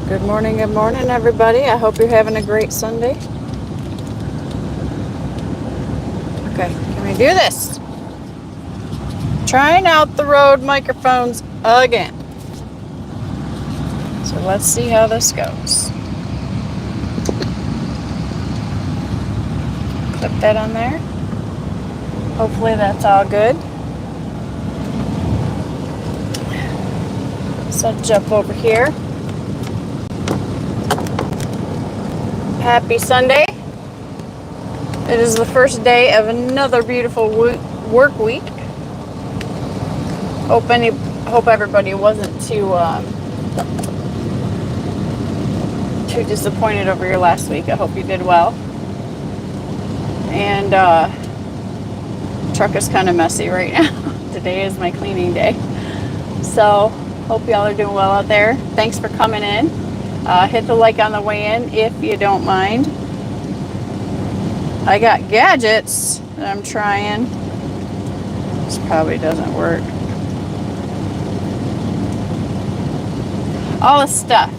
Good morning, everybody. I hope you're having a great Sunday. Okay, can we do this? Trying out the Rode microphones again. So let's see how this goes. Clip that on there. Hopefully that's all good. So jump over here. Happy Sunday. It is the first day of another beautiful work week. Hope everybody wasn't too disappointed over your last week. I hope you did well. And truck is kind of messy right now. Today is my cleaning day. So hope y'all are doing well out there. Thanks for coming in. Hit the like on the way in if you don't mind. I got gadgets that I'm trying. This probably doesn't work. All the stuff,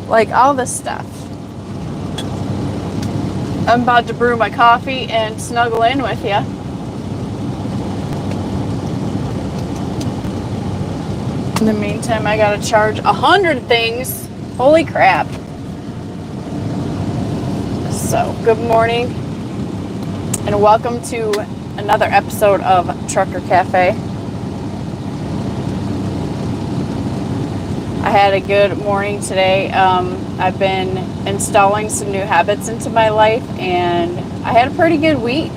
like all the stuff. I'm about to brew my coffee and snuggle in with you. In the meantime, I gotta charge 100 things. Holy crap. So, good morning and welcome to another episode of Trucker Cafe. I had a good morning today. I've been installing some new habits into my life and I had a pretty good week.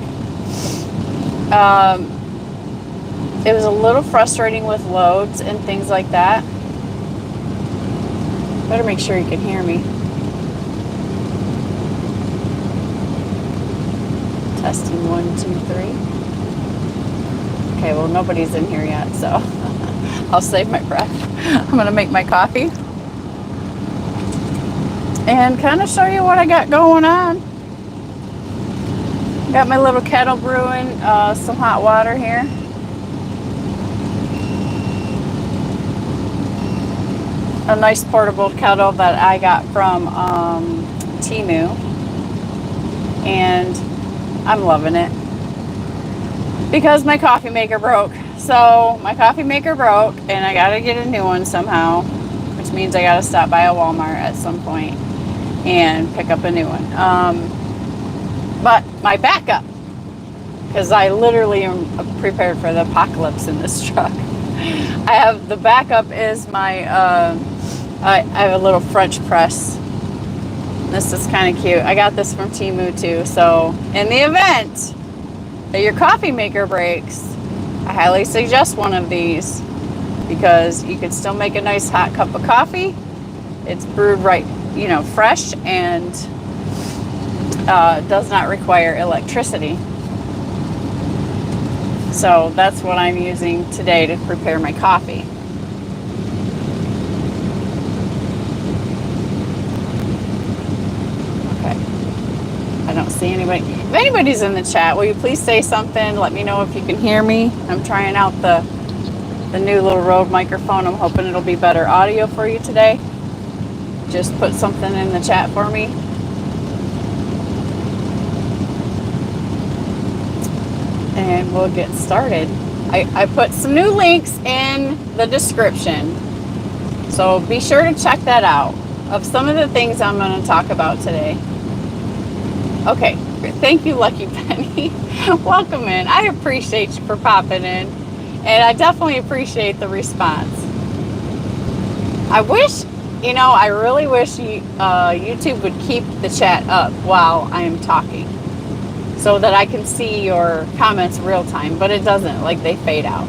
It was a little frustrating with loads and things like that. Better make sure you can hear me. Testing 1, 2, 3. Okay, well nobody's in here yet, so I'll save my breath. I'm gonna make my coffee and kind of show you what I got going on. Got my little kettle brewing some hot water here. A nice portable kettle that I got from Temu, and I'm loving it because my coffee maker broke. So my coffee maker broke and I gotta get a new one somehow, which means I gotta stop by a Walmart at some point and pick up a new one. But my backup, because I literally am prepared for the apocalypse in this truck. I have the backup is my I have a little French press. This is kind of cute. I got this from Temu too. So in the event that your coffee maker breaks, I highly suggest one of these because you can still make a nice hot cup of coffee. It's brewed right, fresh, and does not require electricity. So that's what I'm using today to prepare my coffee. I don't see anybody. If anybody's in the chat, will you please say something? Let me know if you can hear me. I'm trying out the new little Rode microphone. I'm hoping it'll be better audio for you today. Just put something in the chat for me. And we'll get started. I put some new links in the description. So be sure to check that out of some of the things I'm going to talk about today. Okay, thank you, Lucky Penny. Welcome in. I appreciate you for popping in, and I definitely appreciate the response. I really wish YouTube would keep the chat up while I am talking so that I can see your comments real time, but it doesn't, like they fade out.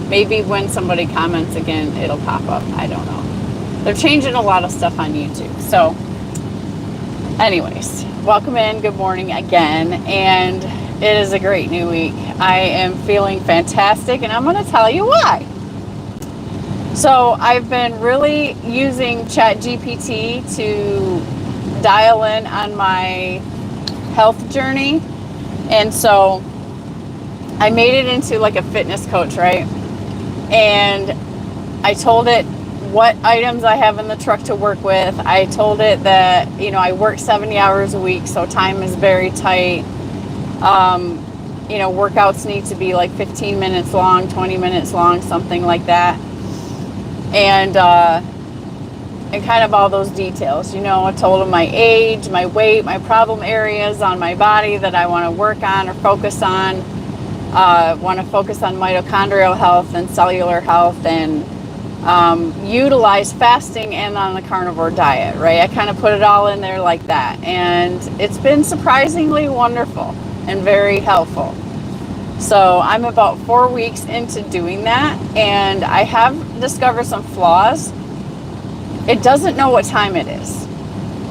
Maybe when somebody comments again, it'll pop up. I don't know. They're changing a lot of stuff on YouTube. So anyways, welcome in. Good morning again. And it is a great new week. I am feeling fantastic, and I'm going to tell you why. So I've been really using ChatGPT to dial in on my health journey. And so I made it into like a fitness coach, right? And I told it what items I have in the truck to work with. I told it that, I work 70 hours a week, so time is very tight. Workouts need to be like 15 minutes long, 20 minutes long, something like that. And kind of all those details. I told them my age, my weight, my problem areas on my body that I want to work on or focus on. Want to focus on mitochondrial health and cellular health, and utilize fasting and on the carnivore diet, right? I kind of put it all in there like that. And it's been surprisingly wonderful and very helpful. So I'm about 4 weeks into doing that, and I have discovered some flaws. It doesn't know what time it is,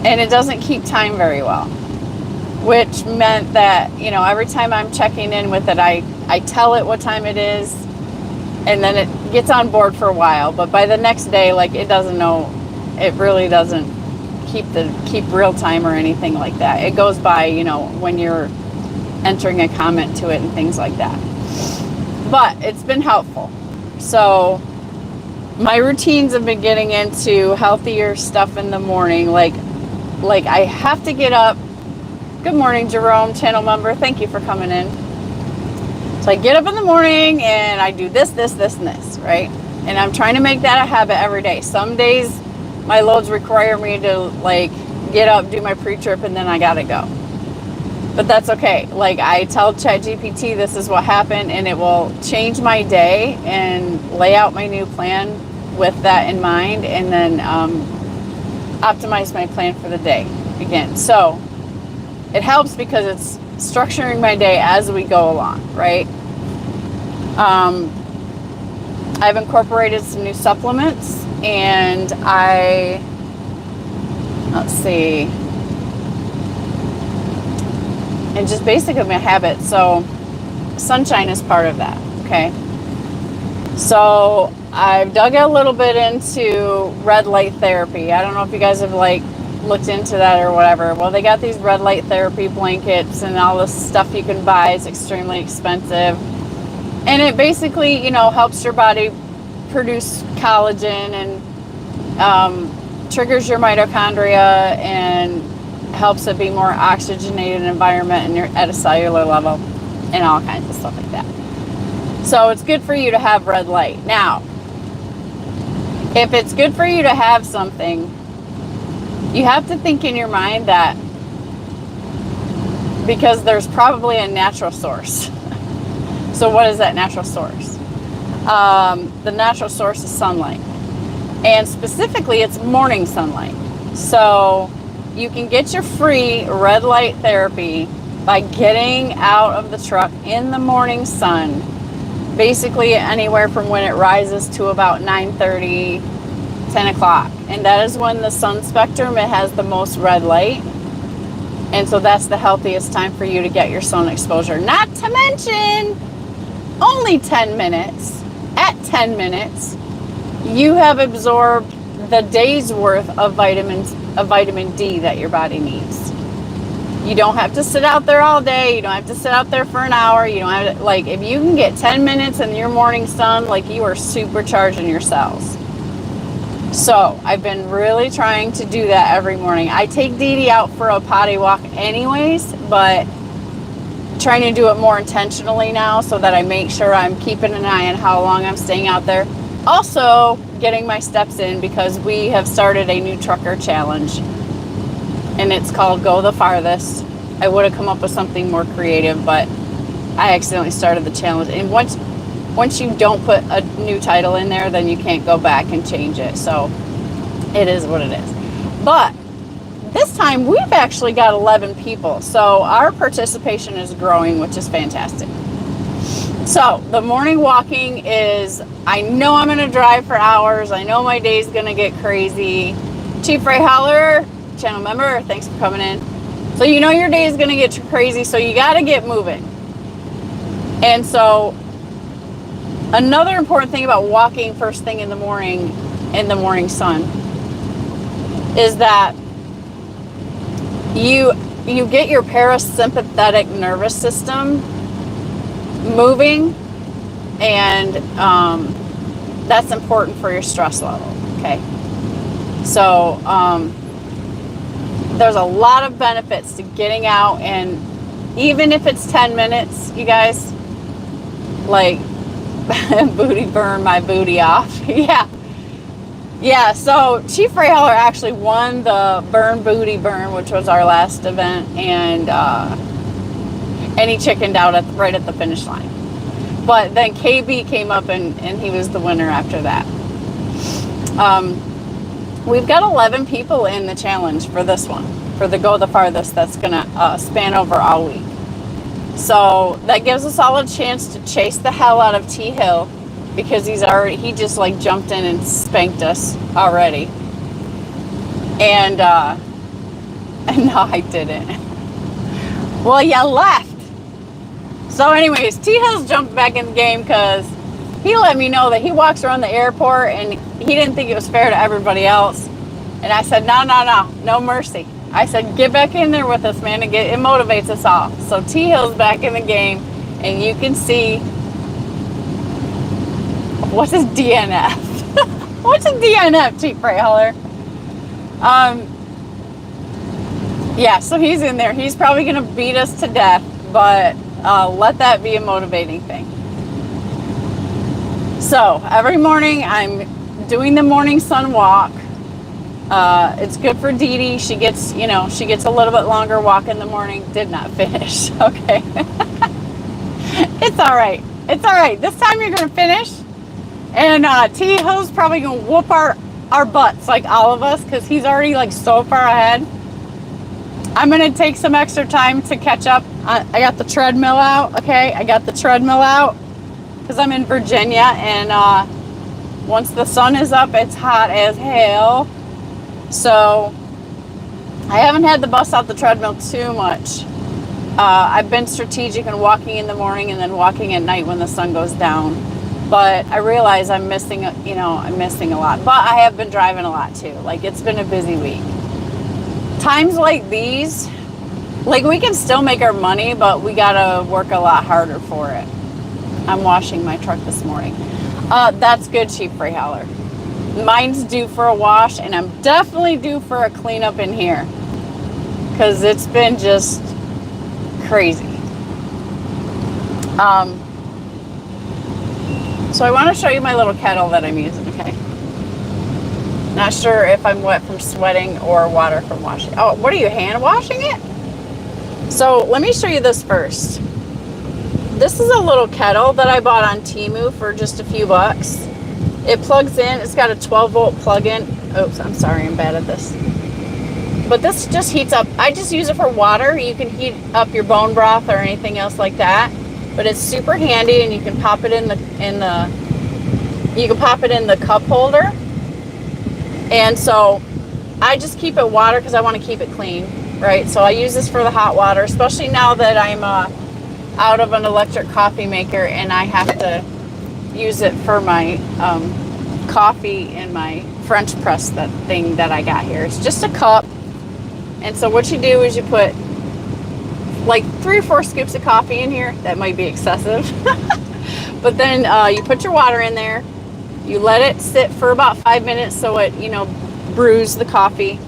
and it doesn't keep time very well, which meant that, every time I'm checking in with it, I tell it what time it is, and then it gets on board for a while. But by the next day, it doesn't know. It really doesn't keep real time or anything like that. It goes by, when you're entering a comment to it and things like that. But it's been helpful. So my routines have been getting into healthier stuff in the morning. Like I have to get up. Good morning, Jerome, channel member. Thank you for coming in. So I get up in the morning and I do this, and this, right? And I'm trying to make that a habit every day. Some days my loads require me to get up, do my pre-trip, and then I gotta go. But that's okay. I tell ChatGPT this is what happened, and it will change my day and lay out my new plan with that in mind, and then optimize my plan for the day again. So it helps because it's structuring my day as we go along, right? I've incorporated some new supplements, and let's see, and just basically my habit. So sunshine is part of that. Okay. So I've dug a little bit into red light therapy. I don't know if you guys have looked into that or whatever. Well, they got these red light therapy blankets and all this stuff you can buy. It's extremely expensive. And it basically, helps your body produce collagen and triggers your mitochondria and helps it be more oxygenated environment and you're at a cellular level and all kinds of stuff like that. So it's good for you to have red light. Now, if it's good for you to have something, you have to think in your mind that because there's probably a natural source. So what is that natural source? The natural source is sunlight. And specifically, it's morning sunlight. So you can get your free red light therapy by getting out of the truck in the morning sun, basically anywhere from when it rises to about 9:30, 10 o'clock. And that is when the sun spectrum, it has the most red light. And so that's the healthiest time for you to get your sun exposure. Not to mention, only 10 minutes. At 10 minutes, you have absorbed the day's worth of vitamin D that your body needs. You don't have to sit out there all day. You don't have to sit out there for an hour. You don't have to, if you can get 10 minutes in your morning sun, you are supercharging your cells. So I've been really trying to do that every morning. I take Dee Dee out for a potty walk anyways, but trying to do it more intentionally now so that I make sure I'm keeping an eye on how long I'm staying out there. Also, getting my steps in because we have started a new trucker challenge, and it's called Go the Farthest. I would have come up with something more creative, but I accidentally started the challenge. And once you don't put a new title in there, then you can't go back and change it. So it is what it is. But this time we've actually got 11 people. So our participation is growing, which is fantastic. So the morning walking is, I know I'm going to drive for hours. I know my day's going to get crazy. Chief Ray Holler, channel member, thanks for coming in. So you know your day is going to get crazy, so you got to get moving. And so another important thing about walking first thing in the morning sun is that you get your parasympathetic nervous system moving, and that's important for your stress level. Okay. So, there's a lot of benefits to getting out, and even if it's 10 minutes, you guys, like, booty burn my booty off. Yeah, so Chief Ray Heller actually won the Burn Booty Burn, which was our last event, and he chickened out right at the finish line. But then KB came up and he was the winner after that. We've got 11 people in the challenge for this one, for the Go the Farthest, that's going to span over all week. So that gives us all a chance to chase the hell out of T Hill, because he just like jumped in and spanked us already. And no, I didn't. Well, you left. So anyways, T Hill's jumped back in the game because he let me know that he walks around the airport and he didn't think it was fair to everybody else. And I said, no mercy. I said, get back in there with us, man, and it motivates us all. So T Hill's back in the game, and you can see, what's his DNF? What's a DNF, Chief Ray Heller? Yeah, so he's in there. He's probably going to beat us to death, but let that be a motivating thing. So every morning I'm doing the morning sun walk. It's good for Dee Dee. She gets a little bit longer walk in the morning. Did not finish. Okay. It's all right. It's all right. This time you're going to finish. And T Hill's probably going to whoop our butts, like all of us, because he's already like so far ahead. I'm going to take some extra time to catch up. I got the treadmill out. Okay. I got the treadmill out because I'm in Virginia, and once the sun is up, it's hot as hell. So I haven't had the bus out the treadmill too much. I've been strategic in walking in the morning and then walking at night when the sun goes down. But I realize I'm missing a lot. But I have been driving a lot too. Like, it's been a busy week. Times like these, like, we can still make our money, but we gotta work a lot harder for it. I'm washing my truck this morning. That's good, Chief Ray Heller. Mine's due for a wash, and I'm definitely due for a cleanup in here, because it's been just crazy. So I want to show you my little kettle that I'm using. Okay. Not sure if I'm wet from sweating or water from washing. Oh, what are you, hand washing it? So let me show you this first. This is a little kettle that I bought on Temu for just a few bucks. It plugs in. It's got a 12-volt plug-in. Oops, I'm sorry, I'm bad at this. But this just heats up. I just use it for water. You can heat up your bone broth or anything else like that. But it's super handy, and you can pop it in the cup holder. And so I just keep it water because I want to keep it clean, right? So I use this for the hot water, especially now that I'm out of an electric coffee maker and I have to use it for my coffee in my French press, that thing that I got here. It's just a cup. And so what you do is you put like 3 or 4 scoops of coffee in here. That might be excessive. But then you put your water in there. You let it sit for about 5 minutes so it, brews the coffee.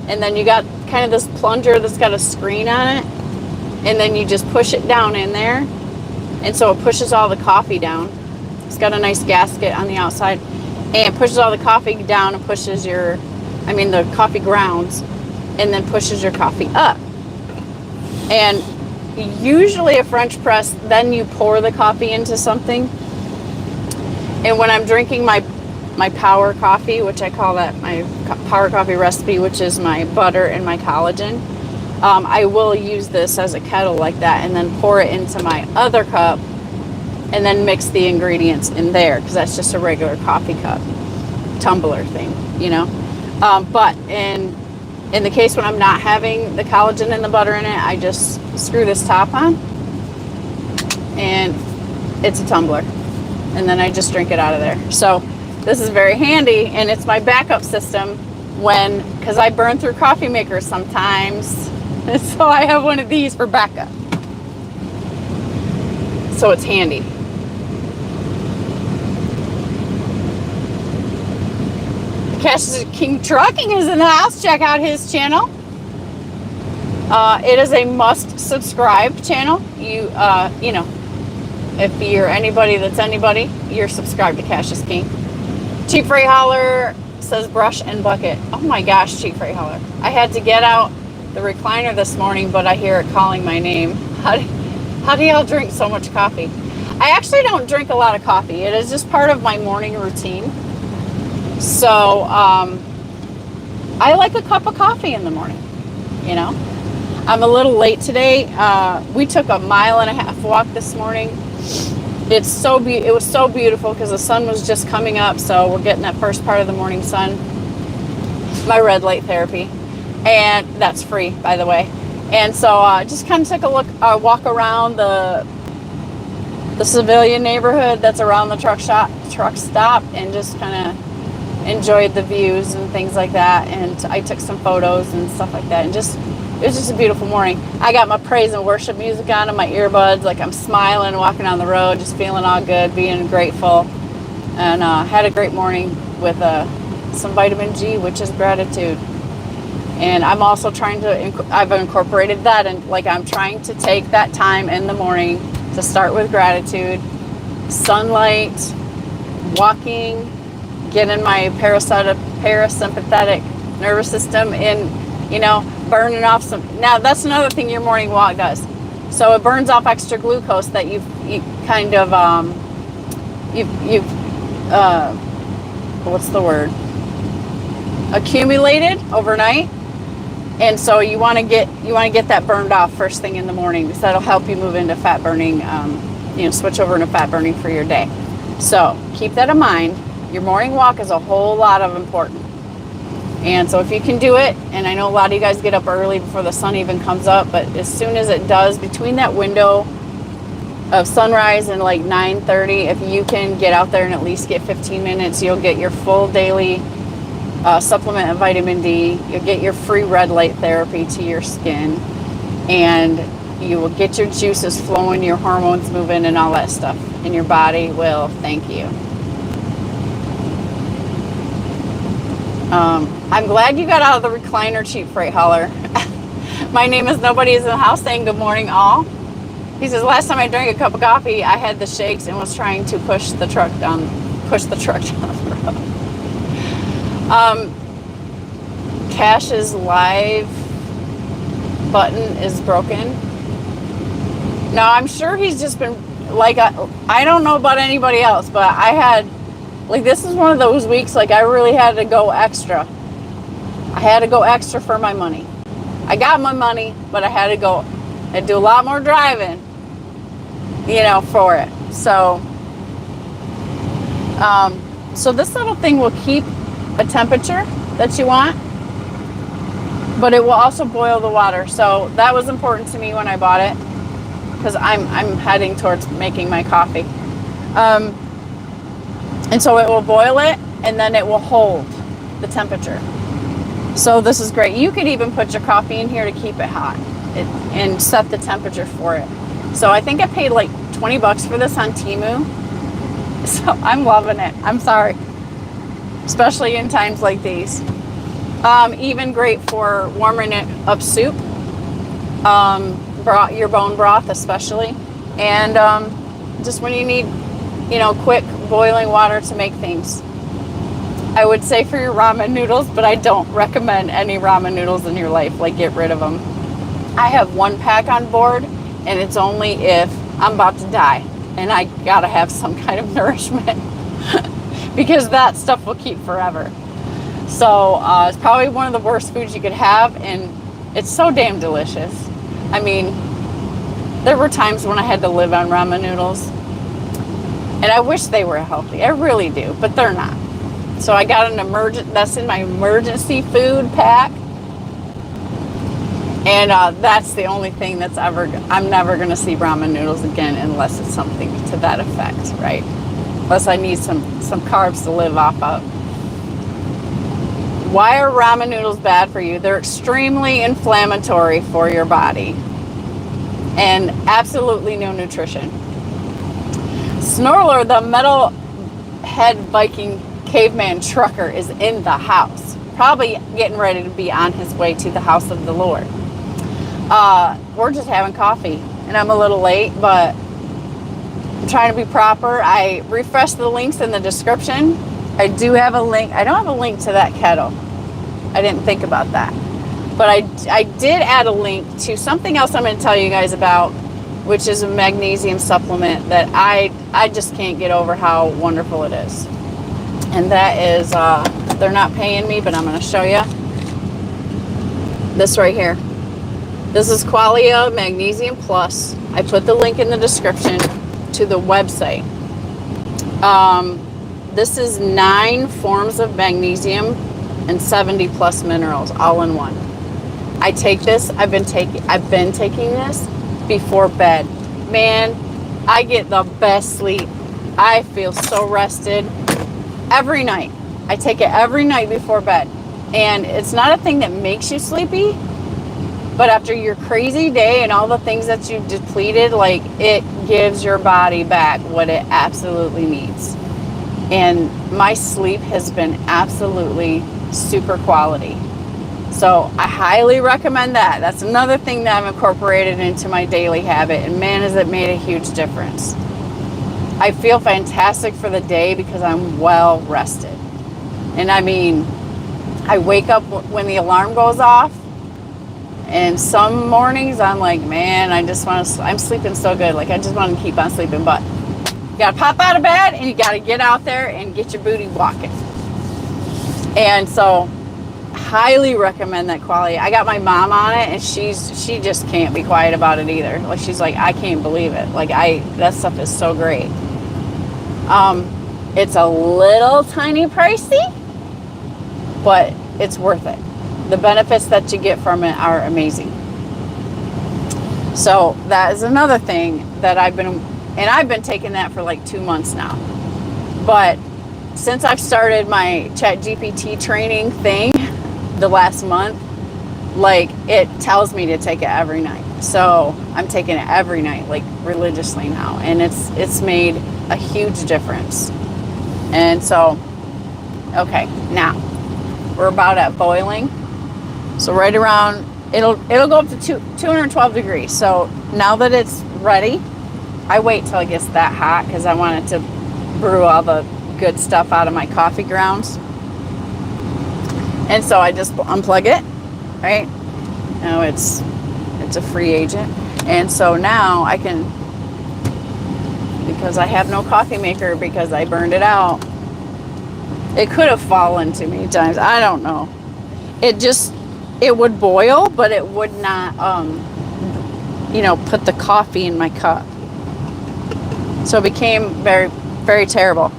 And then you got kind of this plunger that's got a screen on it. And then you just push it down in there. And so it pushes all the coffee down. It's got a nice gasket on the outside. And it pushes all the coffee down and pushes the coffee grounds. And then pushes your coffee up. And usually a French press, then you pour the coffee into something. And when I'm drinking my power coffee, which I call that my power coffee recipe, which is my butter and my collagen, I will use this as a kettle like that and then pour it into my other cup and then mix the ingredients in there, because that's just a regular coffee cup tumbler thing, But in the case when I'm not having the collagen and the butter in it, I just screw this top on and it's a tumbler, and then I just drink it out of there. So this is very handy, and it's my backup system because I burn through coffee makers sometimes, and so I have one of these for backup. So it's handy. Cash King Trucking is in the house. Check out his channel. It is a must subscribe channel. You know, if you're anybody that's anybody, you're subscribed to Cassius King. Cheap Freight Hauler says brush and bucket. Oh my gosh, Cheap Freight Hauler. I had to get out the recliner this morning, but I hear it calling my name. How do y'all drink so much coffee? I actually don't drink a lot of coffee. It is just part of my morning routine. So I like a cup of coffee in the morning, you know. I'm a little late today. We took a 1.5 mile walk this morning. It was so beautiful because the sun was just coming up, so we're getting that first part of the morning sun. My red light therapy, and that's free, by the way. And so just kind of took a walk around the civilian neighborhood that's around the truck stop, and just kind of enjoyed the views and things like that. And I took some photos and stuff like that, and it was just a beautiful morning. I got my praise and worship music on in my earbuds, like I'm smiling, walking on the road, just feeling all good, being grateful, and had a great morning with some vitamin G, which is gratitude. And I'm also trying to, I've incorporated that, and like I'm trying to take that time in the morning to start with gratitude, sunlight, walking, get in my parasympathetic nervous system, and, you know, burning off some. Now that's another thing your morning walk does. So it burns off extra glucose that you've kind of what's the word, accumulated overnight. And so you want to get that burned off first thing in the morning, because that'll help you move into fat burning, switch over into fat burning for your day. So keep that in mind. Your morning walk is a whole lot of important. And so if you can do it, and I know a lot of you guys get up early before the sun even comes up, but as soon as it does, between that window of sunrise and like 9:30, if you can get out there and at least get 15 minutes, you'll get your full daily supplement of vitamin D. You'll get your free red light therapy to your skin, and you will get your juices flowing, your hormones moving, and all that stuff, and your body will thank you. I'm glad you got out of the recliner, Cheap Freight Hauler. My name is Nobody is in the house, saying good morning all. He says, last time I drank a cup of coffee, I had the shakes and was trying to push the truck down the road. Cash's live button is broken. No, I'm sure he's just been, like, I don't know about anybody else, but I had, like, this is one of those weeks, like, I really had to go extra. I had to go extra for my money. I got my money, but I had to go and do a lot more driving, for it. So, so this little thing will keep a temperature that you want, but it will also boil the water. So that was important to me when I bought it, because I'm heading towards making my coffee. And so it will boil it, and then it will hold the temperature. So this is great. You could even put your coffee in here to keep it hot and set the temperature for it. So I think I paid like $20 for this on Temu. So I'm loving it. I'm sorry. Especially in times like these. Even great for warming it up soup. Your bone broth especially. And just when you need, quick boiling water to make things. I would say for your ramen noodles, but I don't recommend any ramen noodles in your life. Like, get rid of them. I have 1 pack on board, and it's only if I'm about to die and I gotta have some kind of nourishment because that stuff will keep forever. So it's probably one of the worst foods you could have, and it's so damn delicious. I mean, there were times when I had to live on ramen noodles, and I wish they were healthy. I really do, but they're not. So I got that's in my emergency food pack. And that's the only thing I'm never going to see ramen noodles again unless it's something to that effect, right? Unless I need some carbs to live off of. Why are ramen noodles bad for you? They're extremely inflammatory for your body. And absolutely no nutrition. Snorler, the metal head Viking caveman trucker is in the house, probably getting ready to be on his way to the house of the Lord. We're just having coffee, and I'm a little late, but I'm trying to be proper. I refreshed the links in the description. I do have a link. I don't have a link to that kettle. I didn't think about that. But I did add a link to something else I'm going to tell you guys about, which is a magnesium supplement that I just can't get over how wonderful it is. And that is, they're not paying me, but I'm going to show you this right here. This is Qualia Magnesium Plus. I put the link in the description to the website. This is 9 forms of magnesium and 70 plus minerals all in one. I take this. I've been taking this before bed. Man, I get the best sleep. I feel so rested every night. I take it every night before bed. And it's not a thing that makes you sleepy, but after your crazy day and all the things that you've depleted, like, it gives your body back what it absolutely needs. And my sleep has been absolutely super quality. So I highly recommend that. That's another thing that I've incorporated into my daily habit, and man, has it made a huge difference. I feel fantastic for the day because I'm well rested. And I mean, I wake up when the alarm goes off, and some mornings I'm like, man, I'm sleeping so good. Like, I just want to keep on sleeping, but you got to pop out of bed and you got to get out there and get your booty walking. And so highly recommend that Qualia. I got my mom on it, and she just can't be quiet about it either. Like, she's like, I can't believe it. Like, that stuff is so great. It's a little tiny pricey, but it's worth it. The benefits that you get from it are amazing. So that is another thing that I've been taking that for like 2 months now. But since I've started my ChatGPT training thing the last month, like, it tells me to take it every night. So I'm taking it every night, like, religiously now, and it's made a huge difference. And so, okay, now we're about at boiling. So right around, it'll go up to 212 degrees. So now that it's ready, I wait till it gets that hot because I want it to brew all the good stuff out of my coffee grounds. And so I just unplug it, right? Now it's a free agent. And so now I can, because I have no coffee maker because I burned it out. It could have fallen too many times. I don't know. It would boil, but it would not, put the coffee in my cup. So it became very, very terrible.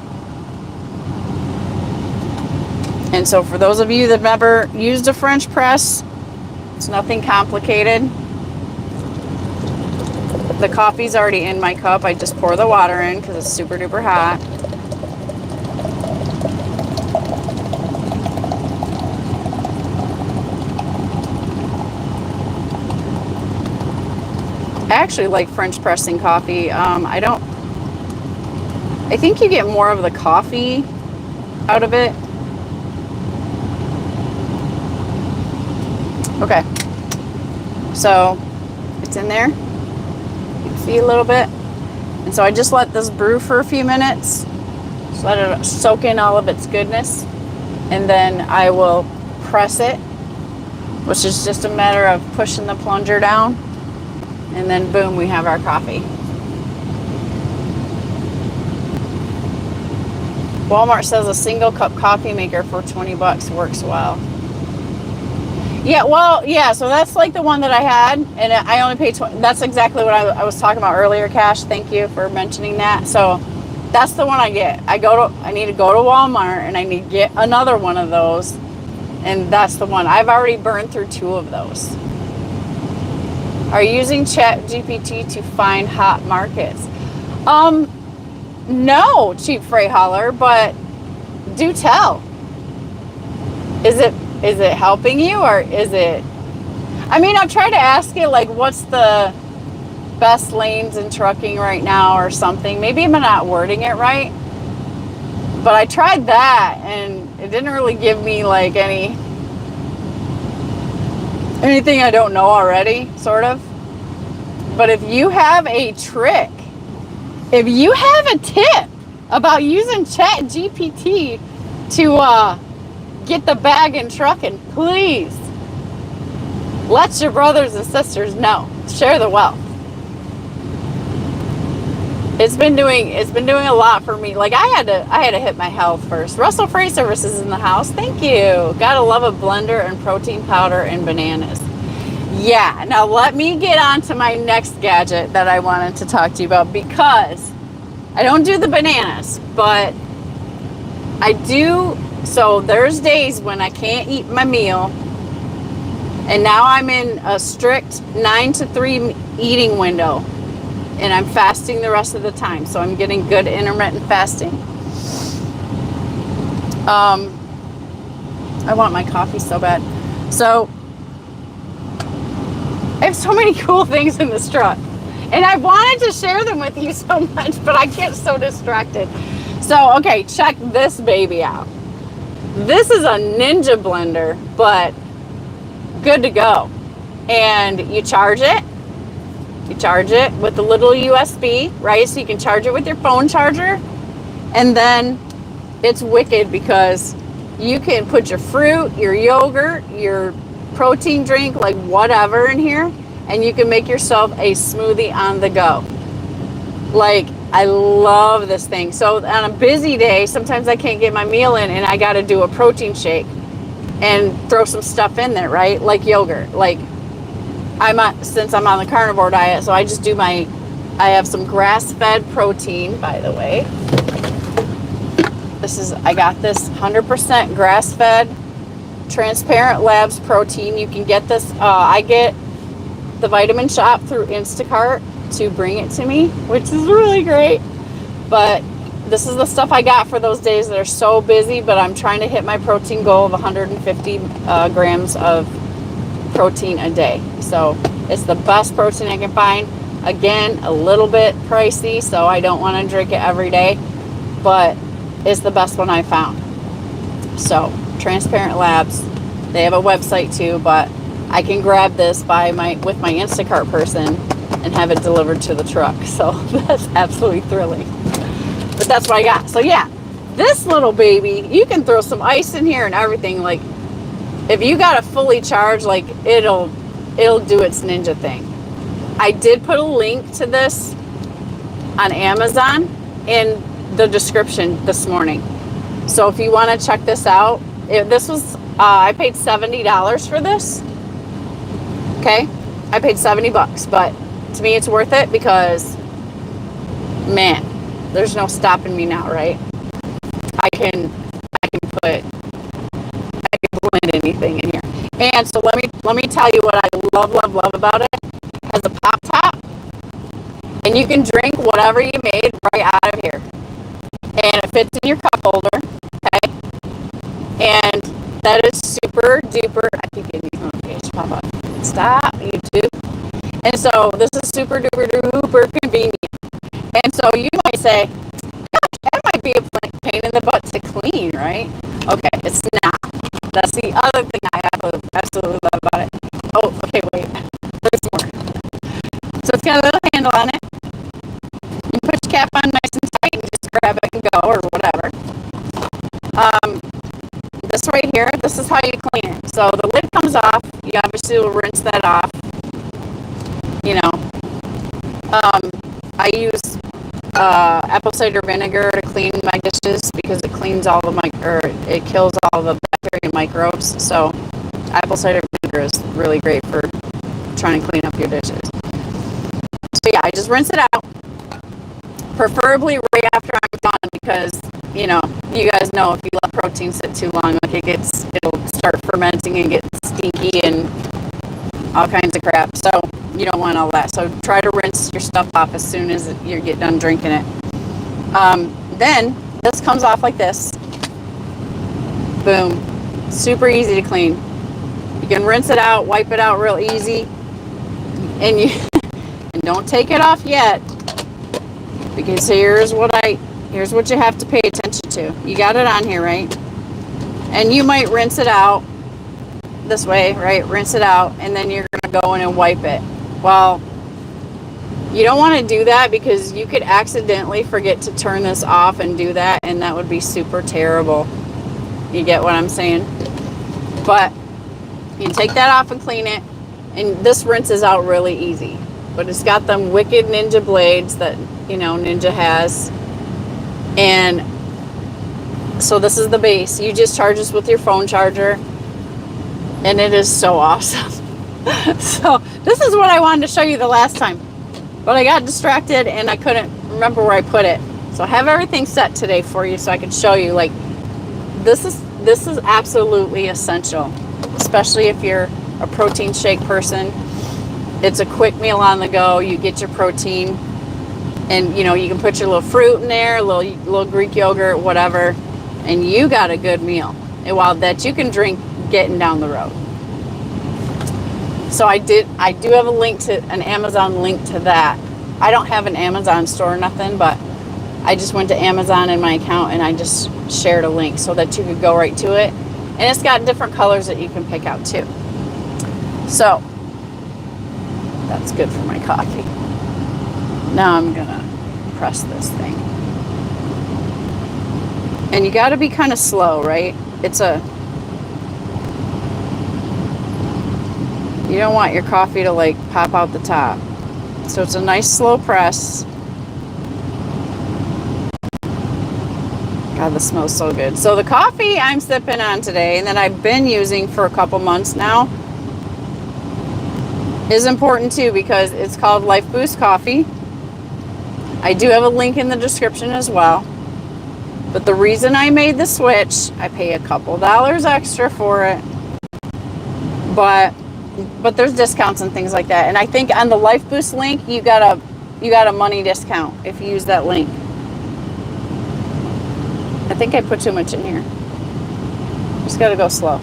And so for those of you that have never used a French press, it's nothing complicated. The coffee's already in my cup. I just pour the water in because it's super duper hot. I actually like French pressing coffee. I think you get more of the coffee out of it. Okay, so it's in there. You can see a little bit. And so I just let this brew for a few minutes. Just let it soak in all of its goodness. And then I will press it, which is just a matter of pushing the plunger down. And then boom, we have our coffee. Walmart says a single cup coffee maker for $20 works well. Yeah, well, yeah, so that's like the one that I had, and I only paid $20. That's exactly what I was talking about earlier, Cash. Thank you for mentioning that. So that's the one I get. I need to go to Walmart, and I need to get another one of those, and that's the one. I've already burned through 2 of those. Are you using ChatGPT to find hot markets? No, cheap freight hauler, but do tell. Is it helping you, or is it? I mean, I've tried to ask it, like, what's the best lanes in trucking right now or something. Maybe I'm not wording it right, But I tried that, and it didn't really give me like anything I don't know already, sort of. But if you have a trick, if you have a tip about using Chat GPT to get the bag and trucking, please let your brothers and sisters know. Share the wealth. It's been doing a lot for me. Like I had to hit my health first. Russell Freight Services in the house. Thank you. Gotta love a blender and protein powder and bananas. Yeah, now let me get on to my next gadget that I wanted to talk to you about, because I don't do the bananas, but I do. So there's days when I can't eat my meal, and now I'm in a strict 9 to 3 eating window, and I'm fasting the rest of the time. So I'm getting good intermittent fasting. I want my coffee so bad. So I have so many cool things in this truck, and I wanted to share them with you so much, but I get so distracted. So, okay, check this baby out. This is a Ninja blender, but good to go. And you charge it. You charge it with a little USB, right? So you can charge it with your phone charger. And then it's wicked because you can put your fruit, your yogurt, your protein drink, like whatever in here, and you can make yourself a smoothie on the go. Like, I love this thing. So on a busy day, sometimes I can't get my meal in, and I got to do a protein shake and throw some stuff in there, right? Like yogurt. Like since I'm on the carnivore diet, so I just do I have some grass-fed protein, by the way. I got this 100% grass-fed Transparent Labs protein. You can get this, I get the Vitamin Shop through Instacart to bring it to me, which is really great. But this is the stuff I got for those days that are so busy, but I'm trying to hit my protein goal of 150 grams of protein a day. So it's the best protein I can find. Again, a little bit pricey, so I don't want to drink it every day, but it's the best one I found. So Transparent Labs, they have a website too, but I can grab this with my Instacart person and have it delivered to the truck. So that's absolutely thrilling. But that's what I got. So yeah, this little baby, you can throw some ice in here and everything. Like, if you got it fully charged, like it'll do its ninja thing. I did put a link to this on Amazon in the description this morning. So if you want to check this out, I paid $70 for this. Okay, I paid $70, but to me it's worth it because, man, there's no stopping me now, right? I can blend anything in here. And so let me tell you what I love about it. It has a pop top, and you can drink whatever you made right out of here. And it fits in your cup holder, okay? And that is super duper. I keep getting these notifications pop up. Stop, YouTube. And so this is super duper convenient. And so you might say, gosh, that might be a pain in the butt to clean, right? Okay, it's not. That's the other thing I absolutely love about it. Oh, okay, wait. There's more. So it's got a little handle on it. You push the cap on nice and tight and just grab it and go, or whatever. This right here, this is how you clean it. So the lid comes off. You obviously will rinse that off. You know, I use apple cider vinegar to clean my dishes because it cleans it kills all the bacteria and microbes. So apple cider vinegar is really great for trying to clean up your dishes. So yeah, I just rinse it out, preferably right after I'm done, because you know, you guys know if you let protein sit too long, like it'll start fermenting and get stinky and all kinds of crap. So you don't want all that. So try to rinse your stuff off as soon as you get done drinking it. Then this comes off like this. Boom. Super easy to clean. You can rinse it out, wipe it out real easy. And and don't take it off yet, because here's what you have to pay attention too. You got it on here, right? And you might rinse it out this way, right? Rinse it out, and then you're going to go in and wipe it. Well, you don't want to do that because you could accidentally forget to turn this off and do that, and that would be super terrible. You get what I'm saying? But you take that off and clean it, and this rinses out really easy. But it's got them wicked ninja blades that, you know, Ninja has. And so this is the base. You just charge this with your phone charger, and it is so awesome. So this is what I wanted to show you the last time, but I got distracted and I couldn't remember where I put it. So I have everything set today for you so I can show you. Like, this is absolutely essential, especially if you're a protein shake person. It's a quick meal on the go. You get your protein, and you know, you can put your little fruit in there, a little Greek yogurt, whatever, and you got a good meal. And while that you can drink getting down the road. So I do have a link to an Amazon link to that. I don't have an Amazon store or nothing, but I just went to Amazon in my account and I just shared a link so that you could go right to it. And it's got different colors that you can pick out too. So that's good for my coffee. Now I'm gonna press this thing. And you gotta be kind of slow, right? You don't want your coffee to like pop out the top. So it's a nice slow press. God, this smells so good. So the coffee I'm sipping on today and that I've been using for a couple months now is important too because it's called Life Boost Coffee. I do have a link in the description as well. But the reason I made the switch, I pay a couple dollars extra for it. But there's discounts and things like that. And I think on the Life Boost link, you got a money discount if you use that link. I think I put too much in here. Just got to go slow.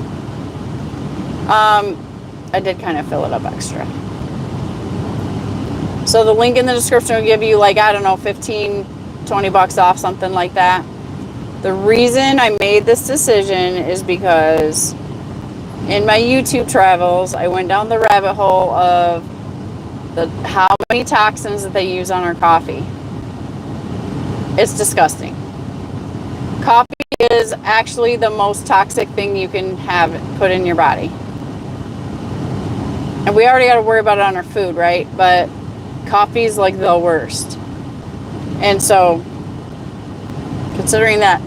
I did kind of fill it up extra. So the link in the description will give you like, I don't know, 15, 20 bucks off, something like that. The reason I made this decision is because in my YouTube travels, I went down the rabbit hole of how many toxins that they use on our coffee. It's disgusting. Coffee is actually the most toxic thing you can have put in your body. And we already got to worry about it on our food, right? But coffee is like the worst. And so, considering that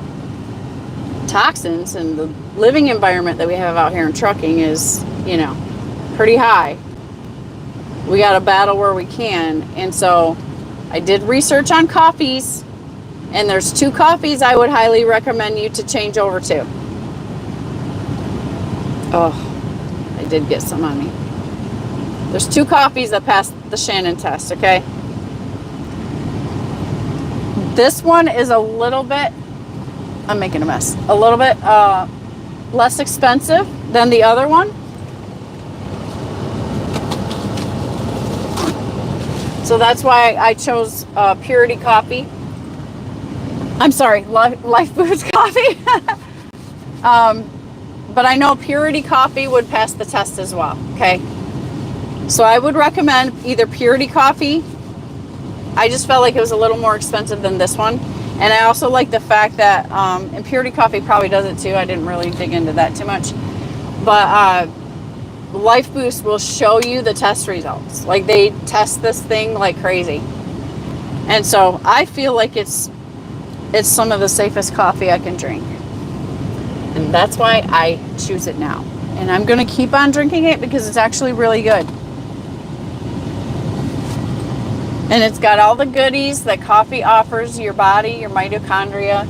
toxins and the living environment that we have out here in trucking is, you know, pretty high, we got to battle where we can. And so I did research on coffees, and there's 2 coffees I would highly recommend you to change over to. Oh, I did get some on me. There's 2 coffees that passed the Shannon test, okay? This one is a little bit, I'm making a mess, a little bit less expensive than the other one. So that's why I chose Purity Coffee. I'm sorry, Life Boost Coffee. But I know Purity Coffee would pass the test as well, okay? So I would recommend either Purity Coffee. I just felt like it was a little more expensive than this one. And I also like the fact that, and Purity Coffee probably does it too. I didn't really dig into that too much. But Life Boost will show you the test results. Like, they test this thing like crazy. And so I feel like it's some of the safest coffee I can drink. And that's why I choose it now. And I'm going to keep on drinking it because it's actually really good. And it's got all the goodies that coffee offers your body, your mitochondria,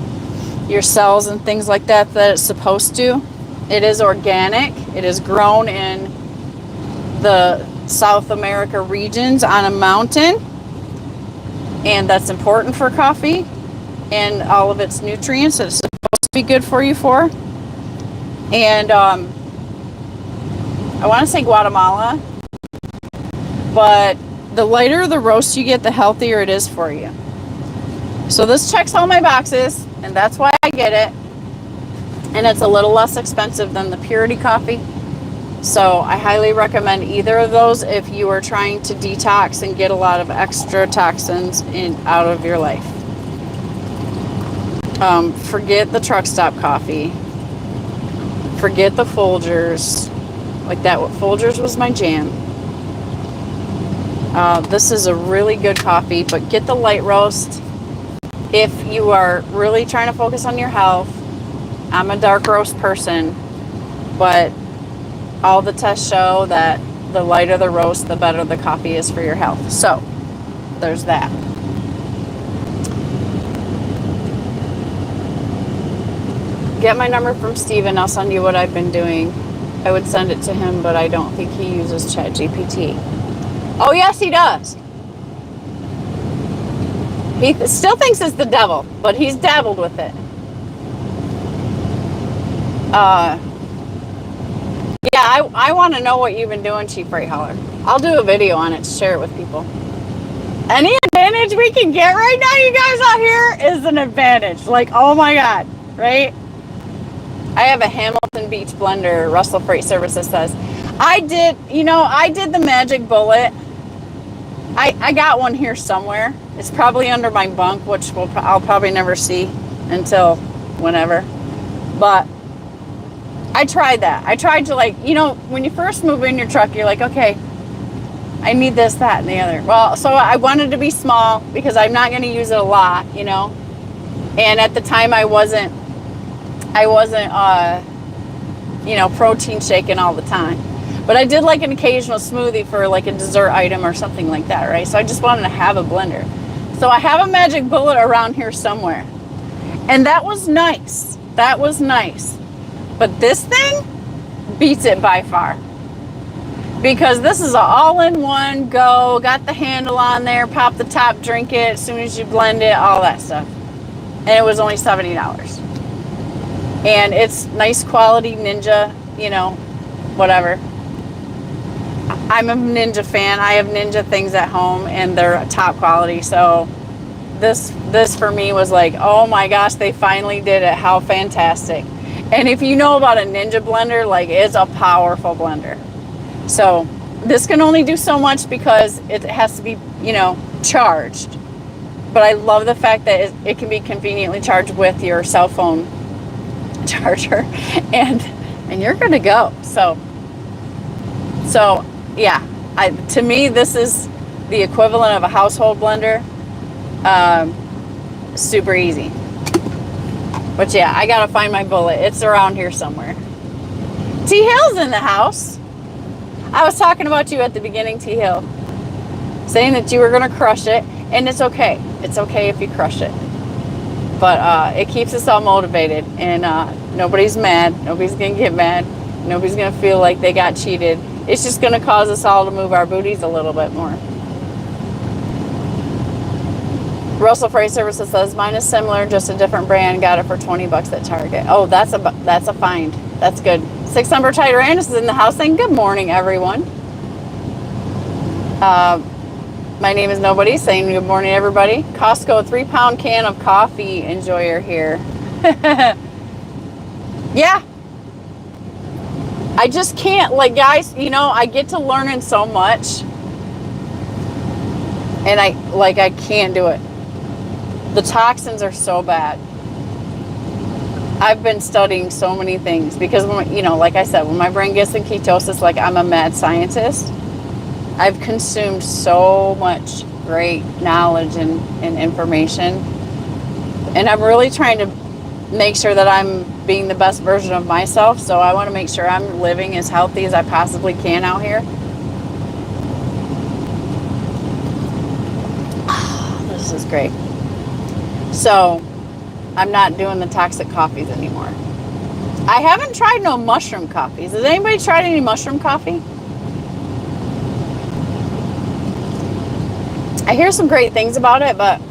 your cells, and things like that it's supposed to. It is organic. It is grown in the South America regions on a mountain. And that's important for coffee and all of its nutrients that it's supposed to be good for you for. And I want to say Guatemala, but the lighter the roast you get, the healthier it is for you. So this checks all my boxes. and that's why I get it. And it's a little less expensive than the Purity coffee. So I highly recommend either of those if you are trying to detox and get a lot of extra toxins out of your life. Forget the truck stop coffee. Forget the Folgers. Like that, Folgers was my jam. This is a really good coffee, but get the light roast if you are really trying to focus on your health. I'm a dark roast person, but all the tests show that the lighter the roast, the better the coffee is for your health. So there's that. Get my number from Steven. I'll send you what I've been doing. I would send it to him, but I don't think he uses ChatGPT. Oh, yes, he does. He still thinks it's the devil, but he's dabbled with it. Yeah, I want to know what you've been doing, Chief Freight Hauler. I'll do a video on it to share it with people. Any advantage we can get right now, you guys out here, is an advantage. Like, oh my God, right? I have a Hamilton Beach blender, Russell Freight Services says. I did the magic bullet. I got one here somewhere. It's probably under my bunk, which I'll probably never see until whenever. But I tried that. I tried to, like, when you first move in your truck, you're like, okay, I need this, that, and the other. Well, so I wanted to be small because I'm not going to use it a lot, And at the time I wasn't, protein shaking all the time. But I did like an occasional smoothie for like a dessert item or something like that, right? So I just wanted to have a blender. So I have a magic bullet around here somewhere. And that was nice. That was nice. But this thing beats it by far. Because this is an all-in-one go, got the handle on there, pop the top, drink it as soon as you blend it, all that stuff. And it was only $70. And it's nice quality Ninja, whatever. I'm a Ninja fan. I have Ninja things at home and they're top quality. So this for me was like, oh my gosh, they finally did it. How fantastic. And if you know about a Ninja blender, like, it's a powerful blender. So this can only do so much because it has to be, charged. But I love the fact that it can be conveniently charged with your cell phone charger, and you're good to go. So yeah, to me, this is the equivalent of a household blender. Super easy. But yeah, I gotta find my bullet. It's around here somewhere. T Hill's in the house. I was talking about you at the beginning, T Hill, saying that you were gonna crush it, and it's okay. It's okay if you crush it. But it keeps us all motivated, and nobody's mad. Nobody's gonna get mad. Nobody's gonna feel like they got cheated. It's just gonna cause us all to move our booties a little bit more. Russell Freight Services says, mine is similar, just a different brand. Got it for $20 at Target. Oh, that's a find. That's good. 6 number Tighter Anderson is in the house saying, good morning, everyone. My name is Nobody saying good morning, everybody. Costco 3-pound can of coffee enjoyer here. Yeah. I just can't, like, guys, I get to learning so much, and I can't do it. The toxins are so bad. I've been studying so many things because, like I said, when my brain gets in ketosis, like I'm a mad scientist, I've consumed so much great knowledge and information. And I'm really trying to make sure that I'm being the best version of myself. So I want to make sure I'm living as healthy as I possibly can out here. This is great. So I'm not doing the toxic coffees anymore. I haven't tried no mushroom coffees. Has anybody tried any mushroom coffee? I hear some great things about it, but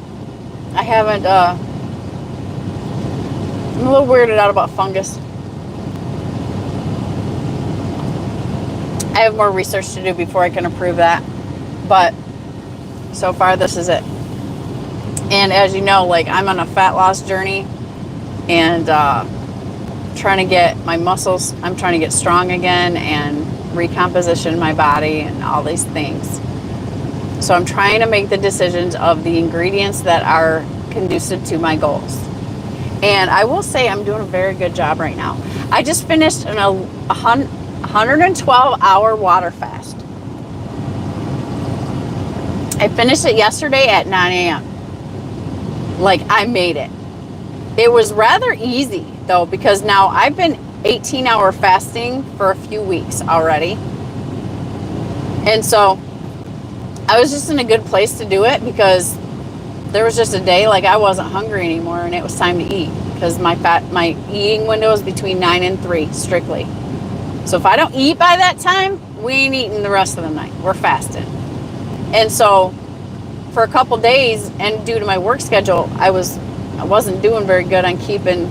I haven't, I'm a little weirded out about fungus. I have more research to do before I can approve that, but so far this is it. And as you know, like, I'm on a fat loss journey, and trying to get my muscles, I'm trying to get strong again and recomposition my body and all these things. So I'm trying to make the decisions of the ingredients that are conducive to my goals. And I will say I'm doing a very good job right now. I just finished a 112-hour water fast. I finished it yesterday at 9 a.m. Like, I made it. It was rather easy, though, because now I've been 18-hour fasting for a few weeks already. And so I was just in a good place to do it because there was just a day like I wasn't hungry anymore and it was time to eat, because my eating window is between 9 and 3 strictly. So if I don't eat by that time, we ain't eating the rest of the night. We're fasting. And so for a couple days, and due to my work schedule, I wasn't doing very good on keeping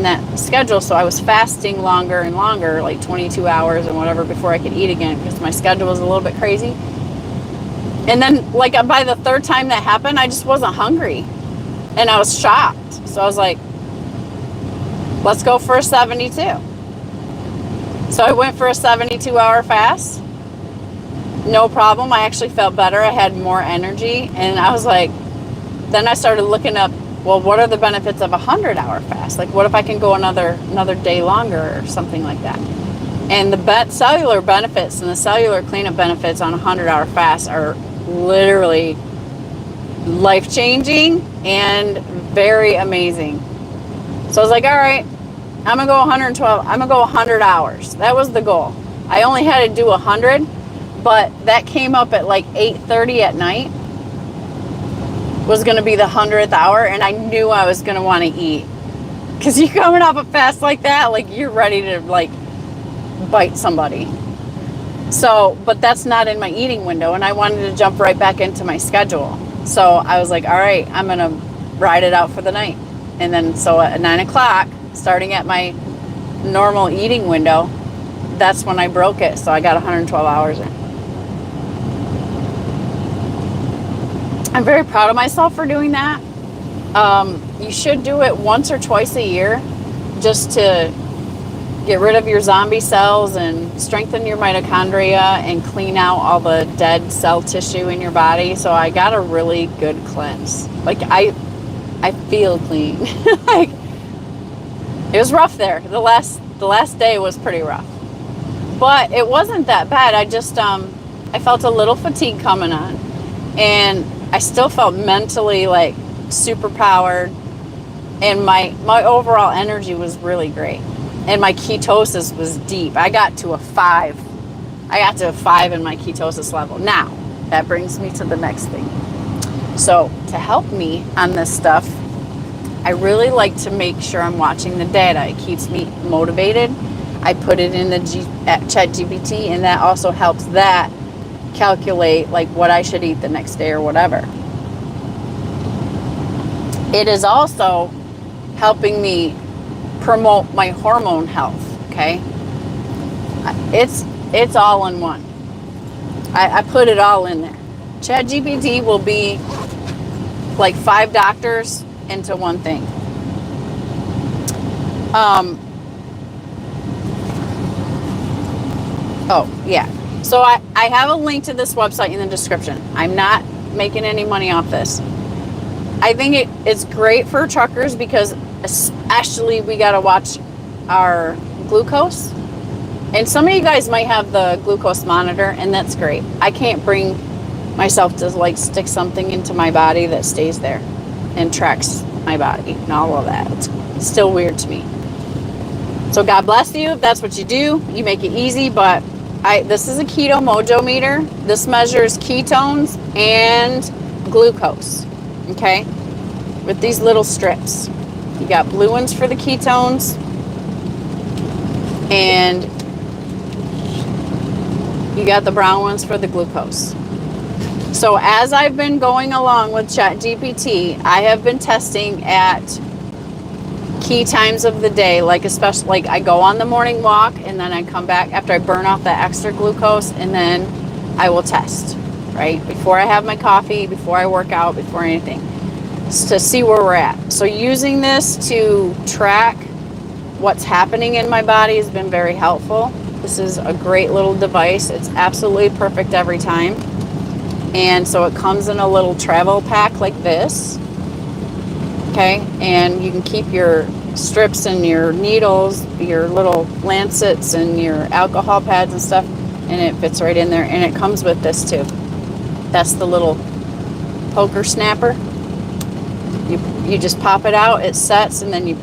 that schedule. So I was fasting longer and longer, like 22 hours and whatever, before I could eat again, because my schedule was a little bit crazy. And then, like, by the third time that happened, I just wasn't hungry. And I was shocked. So I was like, let's go for a 72. So I went for a 72-hour fast. No problem. I actually felt better. I had more energy. And I was like, then I started looking up, well, what are the benefits of a 100-hour fast? Like, what if I can go another day longer or something like that? And the cellular benefits and the cellular cleanup benefits on a 100-hour fast are literally life-changing and very amazing. So I was like, all right, I'm going to go 112. I'm going to go 100 hours. That was the goal. I only had to do 100, but that came up at like 8:30 at night. Was going to be the 100th hour, and I knew I was going to want to eat. Because you're coming off a fast like that, like, you're ready to, like, bite somebody. So, but that's not in my eating window, and I wanted to jump right back into my schedule. So I was like, all right, I'm going to ride it out for the night. And then, so at 9 o'clock, starting at my normal eating window, that's when I broke it. So I got 112 hours in. I'm very proud of myself for doing that. You should do it once or twice a year, just to get rid of your zombie cells and strengthen your mitochondria and clean out all the dead cell tissue in your body. So I got a really good cleanse. Like, I feel clean. Like, it was rough there. The last day was pretty rough, but it wasn't that bad. I just I felt a little fatigue coming on, and I still felt mentally like super powered, and my overall energy was really great, and my ketosis was deep. I got to a 5. I got to a 5 in my ketosis level. Now, that brings me to the next thing. So to help me on this stuff, I really like to make sure I'm watching the data. It keeps me motivated. I put it in the ChatGPT, and that also helps that calculate like what I should eat the next day or whatever. It is also helping me promote my hormone health. Okay, it's all in one. I put it all in there. ChatGPT will be like 5 doctors into one thing. Oh yeah. So I have a link to this website in the description. I'm not making any money off this. I think it's great for truckers because especially we got to watch our glucose. And some of you guys might have the glucose monitor, and that's great. I can't bring myself to like stick something into my body that stays there and tracks my body and all of that. It's still weird to me. So God bless you if that's what you do. You make it easy, but this is a Keto Mojo meter. This measures ketones and glucose, okay, with these little strips. You got blue ones for the ketones, and you got the brown ones for the glucose. So as I've been going along with ChatGPT, I have been testing at key times of the day, like especially like I go on the morning walk, and then I come back after I burn off that extra glucose, and then I will test, right? Before I have my coffee, before I work out, before anything. to see where we're at. So using this to track what's happening in my body has been very helpful. This is a great little device. It's absolutely perfect every time. And so it comes in a little travel pack like this. Okay, and you can keep your strips and your needles, your little lancets and your alcohol pads and stuff, and it fits right in there. And it comes with this too. That's the little poker snapper. You just pop it out, it sets, and then you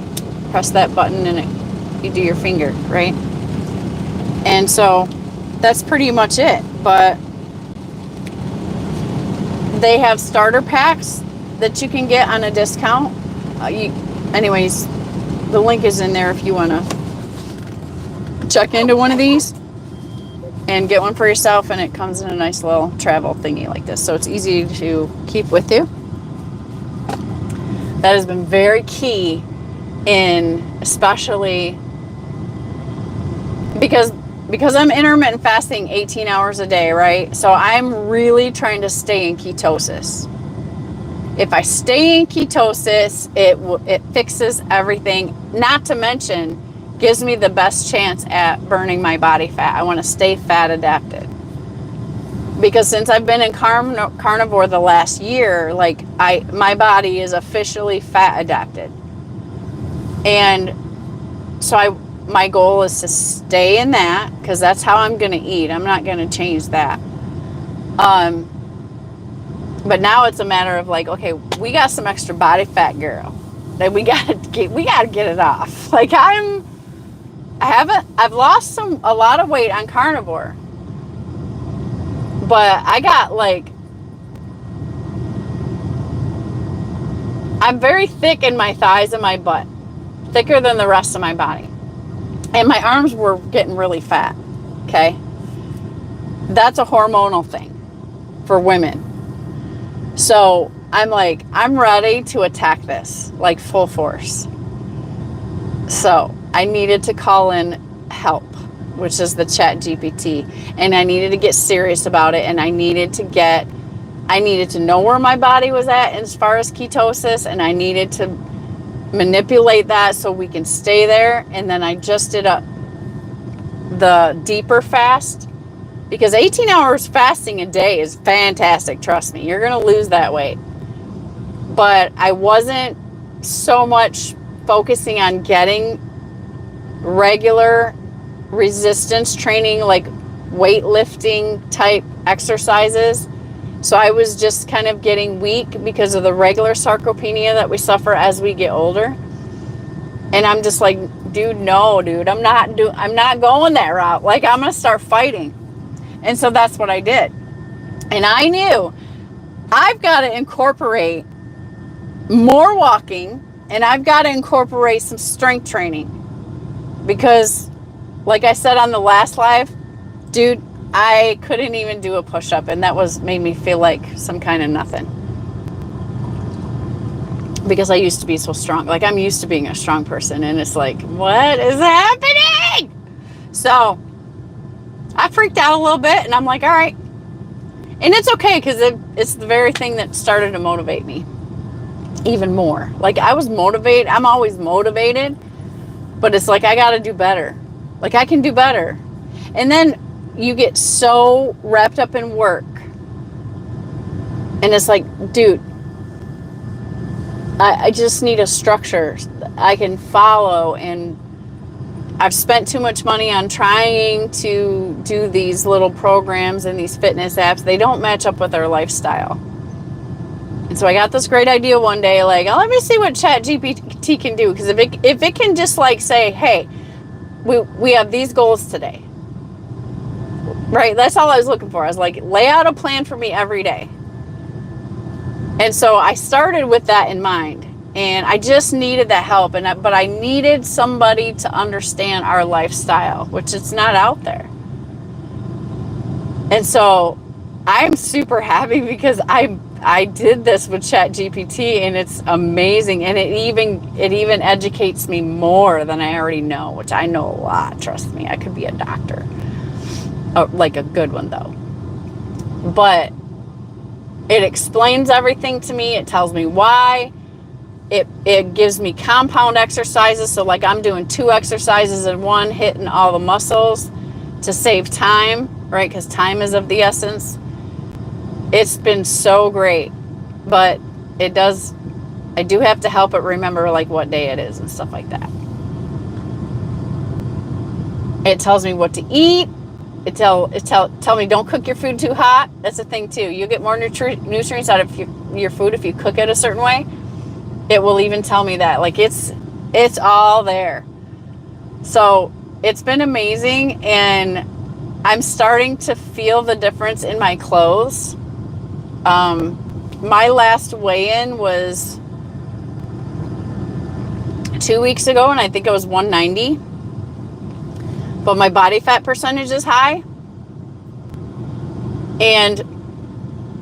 press that button and you do your finger, right? And so that's pretty much it. But they have starter packs that you can get on a discount. Anyways, the link is in there if you want to check into one of these and get one for yourself. And it comes in a nice little travel thingy like this, so it's easy to keep with you. That has been very key in, especially because I'm intermittent fasting 18 hours a day, right? So I'm really trying to stay in ketosis. If I stay in ketosis, it fixes everything. Not to mention, gives me the best chance at burning my body fat. I want to stay fat adapted. Because since I've been in carnivore the last year, like my body is officially fat adapted. And so my goal is to stay in that, because that's how I'm going to eat. I'm not going to change that. But now it's a matter of like, okay, we got some extra body fat, girl, that we got to get it off. Like I've lost a lot of weight on carnivore, but I got like, I'm very thick in my thighs and my butt, thicker than the rest of my body. And my arms were getting really fat, okay? That's a hormonal thing for women. So I'm like, I'm ready to attack this, like full force. So I needed to call in help, which is the Chat GPT. And I needed to get serious about it. And I needed to know where my body was at as far as ketosis. And I needed to manipulate that so we can stay there. And then I just did the deeper fast, because 18 hours fasting a day is fantastic. Trust me, you're going to lose that weight. But I wasn't so much focusing on getting regular resistance training, like weightlifting type exercises. So I was just kind of getting weak because of the regular sarcopenia that we suffer as we get older. And I'm just like, dude, I'm not going that route. Like, I'm going to start fighting. And so that's what I did. And I knew I've got to incorporate more walking, and I've got to incorporate some strength training, because like I said on the last live, dude, I couldn't even do a push-up, and that made me feel like some kind of nothing, because I used to be so strong. Like, I'm used to being a strong person, and it's like, what is happening? So I freaked out a little bit, and I'm like, all right. And it's okay, because it's the very thing that started to motivate me even more. Like, I was motivated. I'm always motivated, but it's like, I got to do better. Like, I can do better. And then you get so wrapped up in work, and it's like, dude, I just need a structure I can follow. And I've spent too much money on trying to do these little programs and these fitness apps. They don't match up with our lifestyle. And so I got this great idea one day, like, oh, let me see what Chat GPT can do. Because if it can just like say, hey, we have these goals today, right? That's all I was looking for. I was like, lay out a plan for me every day. And so I started with that in mind. And I just needed that help. But I needed somebody to understand our lifestyle, which it's not out there. And so I'm super happy, because I did this with Chat GPT, and it's amazing. And it even educates me more than I already know, which I know a lot. Trust me, I could be a doctor. Oh, like a good one though. But It explains everything to me. It tells me why. It gives me compound exercises. So like I'm doing 2 exercises in one, hitting all the muscles to save time, right? Because time is of the essence. It's been so great. But I do have to help it remember like what day it is and stuff like that. It tells me what to eat. It tell me don't cook your food too hot. That's a thing too. You get more nutrients out of your food if you cook it a certain way. It will even tell me that. Like it's all there. So it's been amazing, and I'm starting to feel the difference in my clothes. My last weigh-in was 2 weeks ago, and I think it was 190. But my body fat percentage is high, and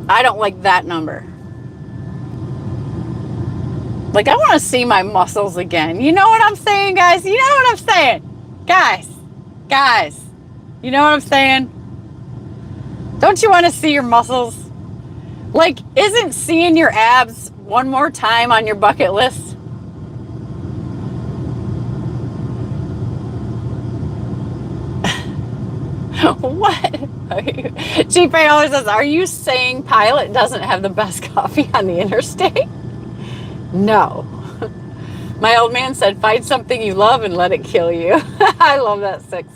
I don't like that number. Like, I want to see my muscles again. You know what I'm saying, guys? You know what I'm saying? Guys, you know what I'm saying? Don't you want to see your muscles? Like, isn't seeing your abs one more time on your bucket list? What? Chief Baylor says, are you saying Pilot doesn't have the best coffee on the interstate? No. My old man said, find something you love and let it kill you. I love that 6.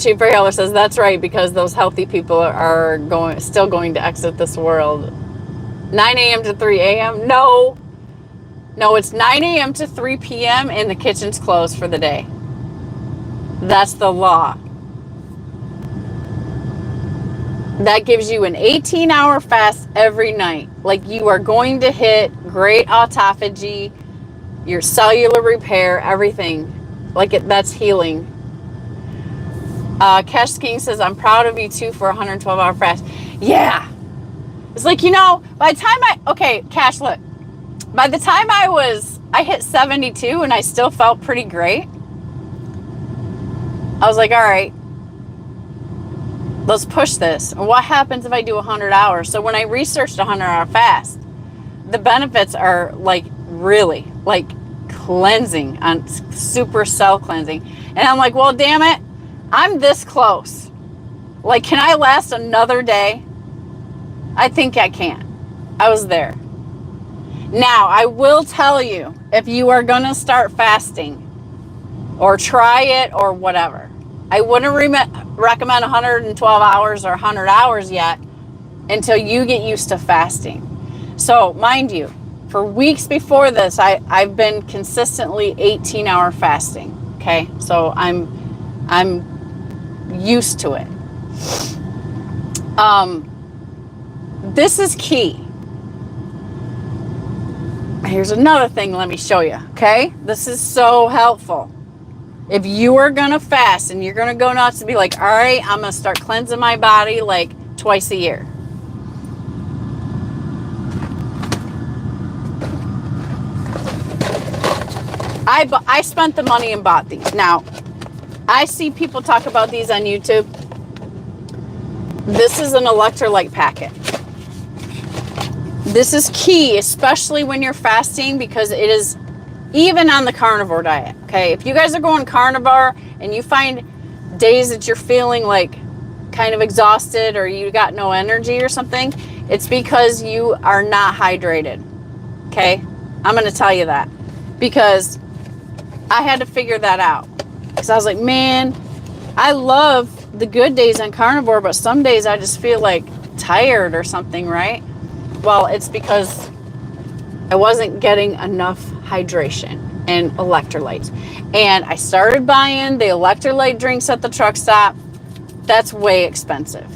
Chief Baylor says, that's right, because those healthy people are still going to exit this world. 9 a.m. to 3 a.m.? No, it's 9 a.m. to 3 p.m. and the kitchen's closed for the day. That's the law. That gives you an 18-hour fast every night. Like, you are going to hit great autophagy, your cellular repair, everything. Like, that's healing. Cash King says, I'm proud of you too for a 112-hour fast. Yeah. It's like, by the time Cash, look. By the time I hit 72 and I still felt pretty great. I was like, all right, let's push this. And what happens if I do 100 hours? So when I researched 100-hour fast, the benefits are like really like cleansing, on super cell cleansing. And I'm like, well, damn it, I'm this close. Like, can I last another day? I think I can. I was there. Now, I will tell you, if you are going to start fasting or try it or whatever, I wouldn't recommend 112 hours or 100 hours yet until you get used to fasting. So, mind you, for weeks before this, I've been consistently 18-hour fasting. Okay, so I'm used to it. This is key. Here's another thing. Let me show you. Okay, this is so helpful. If you are going to fast and you're going to go nuts and be like, all right, I'm going to start cleansing my body like twice a year. I spent the money and bought these. Now, I see people talk about these on YouTube. This is an electrolyte packet. This is key, especially when you're fasting, because it is even on the carnivore diet, okay? If you guys are going carnivore and you find days that you're feeling like kind of exhausted or you got no energy or something, it's because you are not hydrated, okay? I'm going to tell you that because I had to figure that out. Because I was like, man, I love the good days on carnivore, but some days I just feel like tired or something, right? Well, it's because I wasn't getting enough hydration and electrolytes. And I started buying the electrolyte drinks at the truck stop. That's way expensive.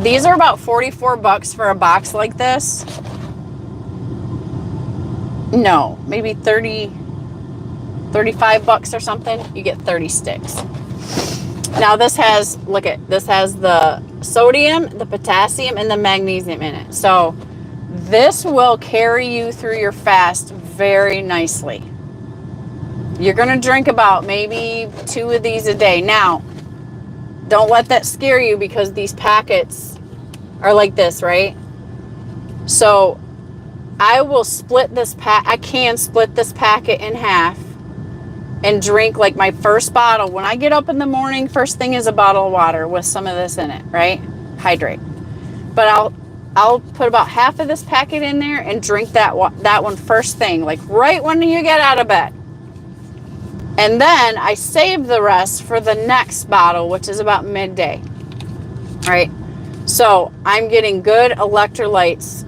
These are about $44 for a box like this. No, maybe 35 bucks or something. You get 30 sticks. Now this has, this has the sodium, the potassium, and the magnesium in it. So this will carry you through your fast very nicely. You're going to drink about maybe 2 of these a day. Now, Don't let that scare you, because these packets are like this, right? So I will split this I can split this packet in half and drink like my first bottle. When I get up in the morning, first thing is a bottle of water with some of this in it, right? Hydrate. But I'll put about half of this packet in there and drink that one first thing, like right when you get out of bed. And then I save the rest for the next bottle, which is about midday, right? So I'm getting good electrolytes.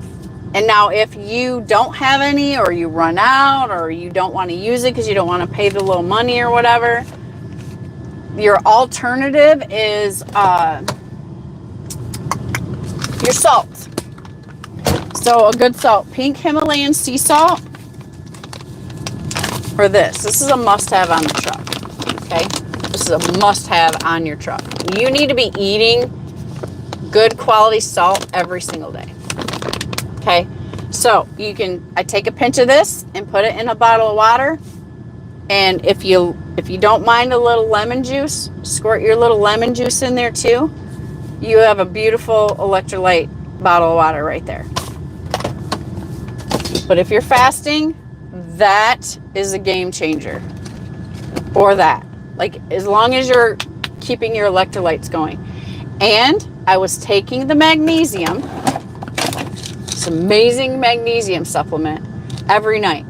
And now if you don't have any, or you run out, or you don't want to use it because you don't want to pay the little money or whatever, your alternative is your salt. So a good salt, pink Himalayan sea salt, or this. This is a must-have on the truck, okay? This is a must-have on your truck. You need to be eating good quality salt every single day, okay? So I take a pinch of this and put it in a bottle of water. And if you don't mind a little lemon juice, squirt your little lemon juice in there too. You have a beautiful electrolyte bottle of water right there. But if you're fasting, that is a game changer. Or that. Like, as long as you're keeping your electrolytes going. And I was taking the magnesium, this amazing magnesium supplement, every night.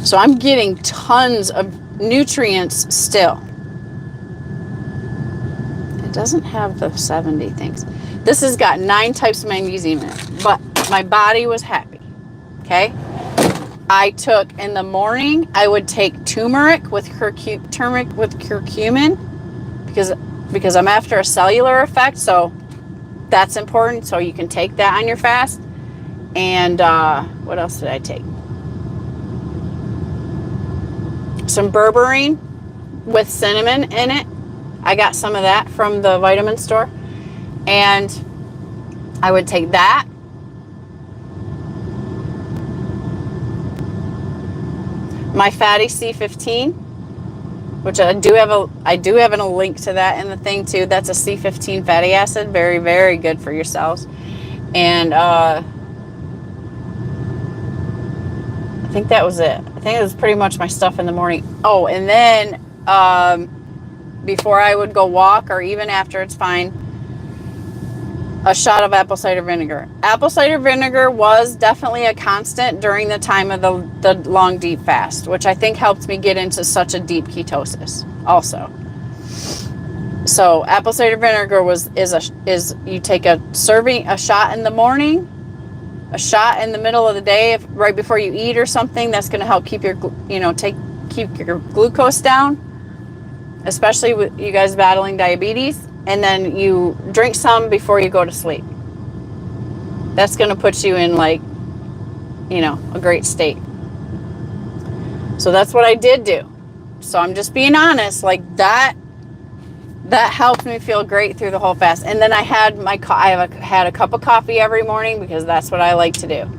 So I'm getting tons of nutrients still. It doesn't have the 70 things. This has got 9 types of magnesium in it, but my body was happy, okay? I took, in the morning, I would take turmeric with curcumin, because I'm after a cellular effect, so that's important. So you can take that on your fast. And what else did I take? Some berberine with cinnamon in it. I got some of that from the vitamin store. And I would take that. My fatty C15, which I do have a link to that in the thing too. That's a C15 fatty acid, very, very good for your cells. And I think that was it. I think it was pretty much my stuff in the morning. Oh, and then before I would go walk, or even after, it's fine, a shot of apple cider vinegar. Apple cider vinegar was definitely a constant during the time of the long deep fast, which I think helped me get into such a deep ketosis also. So apple cider vinegar is you take a shot in the morning, a shot in the middle of the day, right before you eat or something. That's going to help keep your glucose down, especially with you guys battling diabetes. And then you drink some before you go to sleep. That's going to put you in a great state. So that's what I did do. So I'm just being honest, like that helped me feel great through the whole fast. And then I had had a cup of coffee every morning, because that's what I like to do.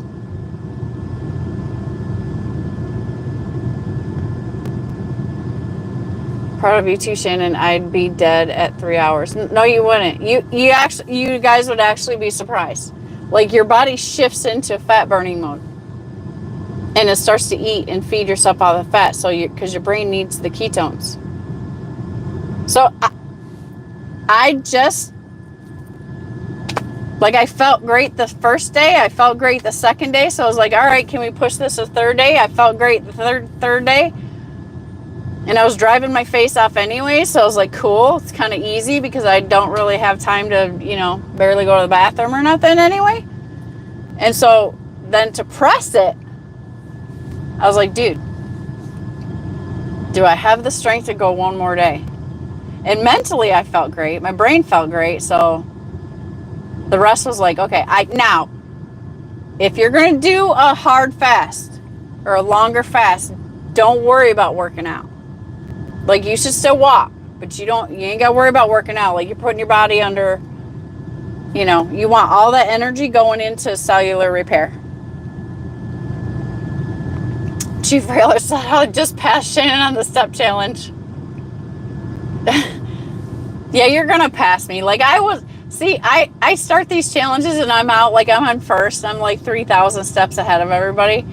Proud of you too, Shannon. I'd be dead at 3 hours. No, you wouldn't. You guys would actually be surprised. Like, your body shifts into fat burning mode, and it starts to eat and feed yourself all the fat. So because your brain needs the ketones. So I just, like, I felt great the first day. I felt great the second day. So I was like, all right, can we push this a third day? I felt great the third day. And I was driving my face off anyway, so I was like, cool. It's kind of easy because I don't really have time to, barely go to the bathroom or nothing anyway. And so then to press it, I was like, dude, do I have the strength to go one more day? And mentally, I felt great. My brain felt great. So the rest was like, okay, now, if you're going to do a hard fast or a longer fast, don't worry about working out. Like, you should still walk, but you ain't got to worry about working out. Like, you're putting your body under, you want all that energy going into cellular repair. Chief Railer said, I just passed Shannon on the step challenge. Yeah, you're gonna pass me. Like I was. See, I start these challenges and I'm out. Like I'm on first. I'm like 3,000 steps ahead of everybody,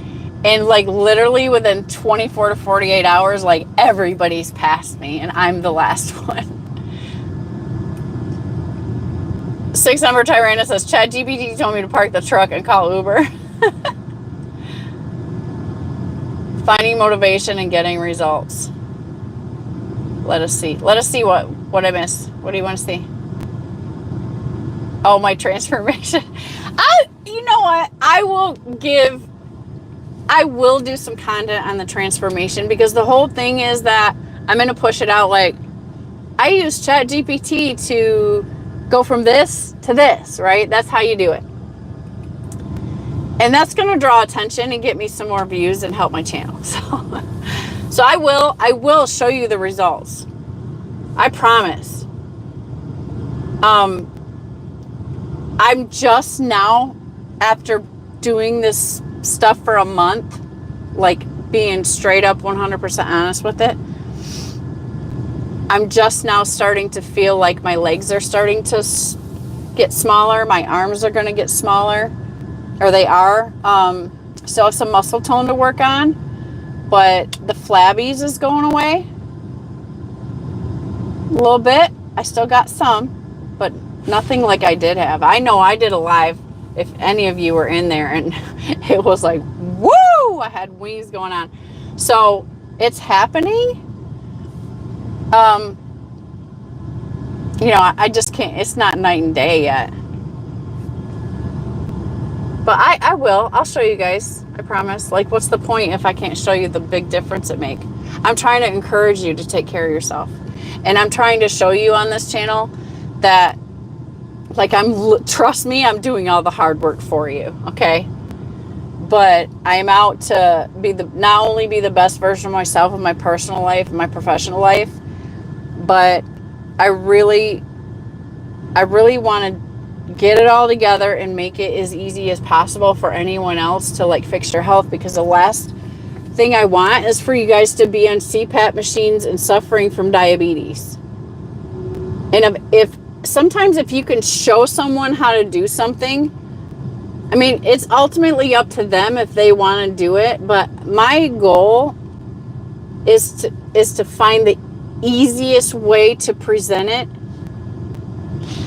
and like literally within 24 to 48 hours, like everybody's passed me, and I'm the last one. 6 number Tyrannus says, ChatGPT told me to park the truck and call Uber. Finding motivation and getting results. Let us see. Let us see what I missed. What do you want to see? Oh, my transformation. You know what? I will do some content on the transformation, because the whole thing is that I'm going to push it out. Like, I use ChatGPT to go from this to this, right? That's how you do it. And that's going to draw attention and get me some more views and help my channel. So I will show you the results. I promise. I'm just now, after doing this stuff for a month, like being straight up 100% honest with it, I'm just now starting to feel like my legs are starting to get smaller. My arms are going to get smaller, or they are. Still have some muscle tone to work on, but the flabbies is going away a little bit. I still got some, but nothing like I did have. I know I did a live, if any of you were in there, and it was like, woo! I had wings going on. So it's happening. You know, I just can't, it's not night and day yet. But I will. I'll show you guys. I promise. Like, what's the point if I can't show you the big difference it makes? I'm trying to encourage you to take care of yourself. And I'm trying to show you on this channel that, like, trust me, I'm doing all the hard work for you, okay? But I'm out to not only be the best version of myself in my personal life and my professional life, but I really want to get it all together and make it as easy as possible for anyone else to, like, fix your health, because the last thing I want is for you guys to be on CPAP machines and suffering from diabetes. And sometimes if you can show someone how to do something, I mean, it's ultimately up to them if they want to do it, but my goal is to find the easiest way to present it,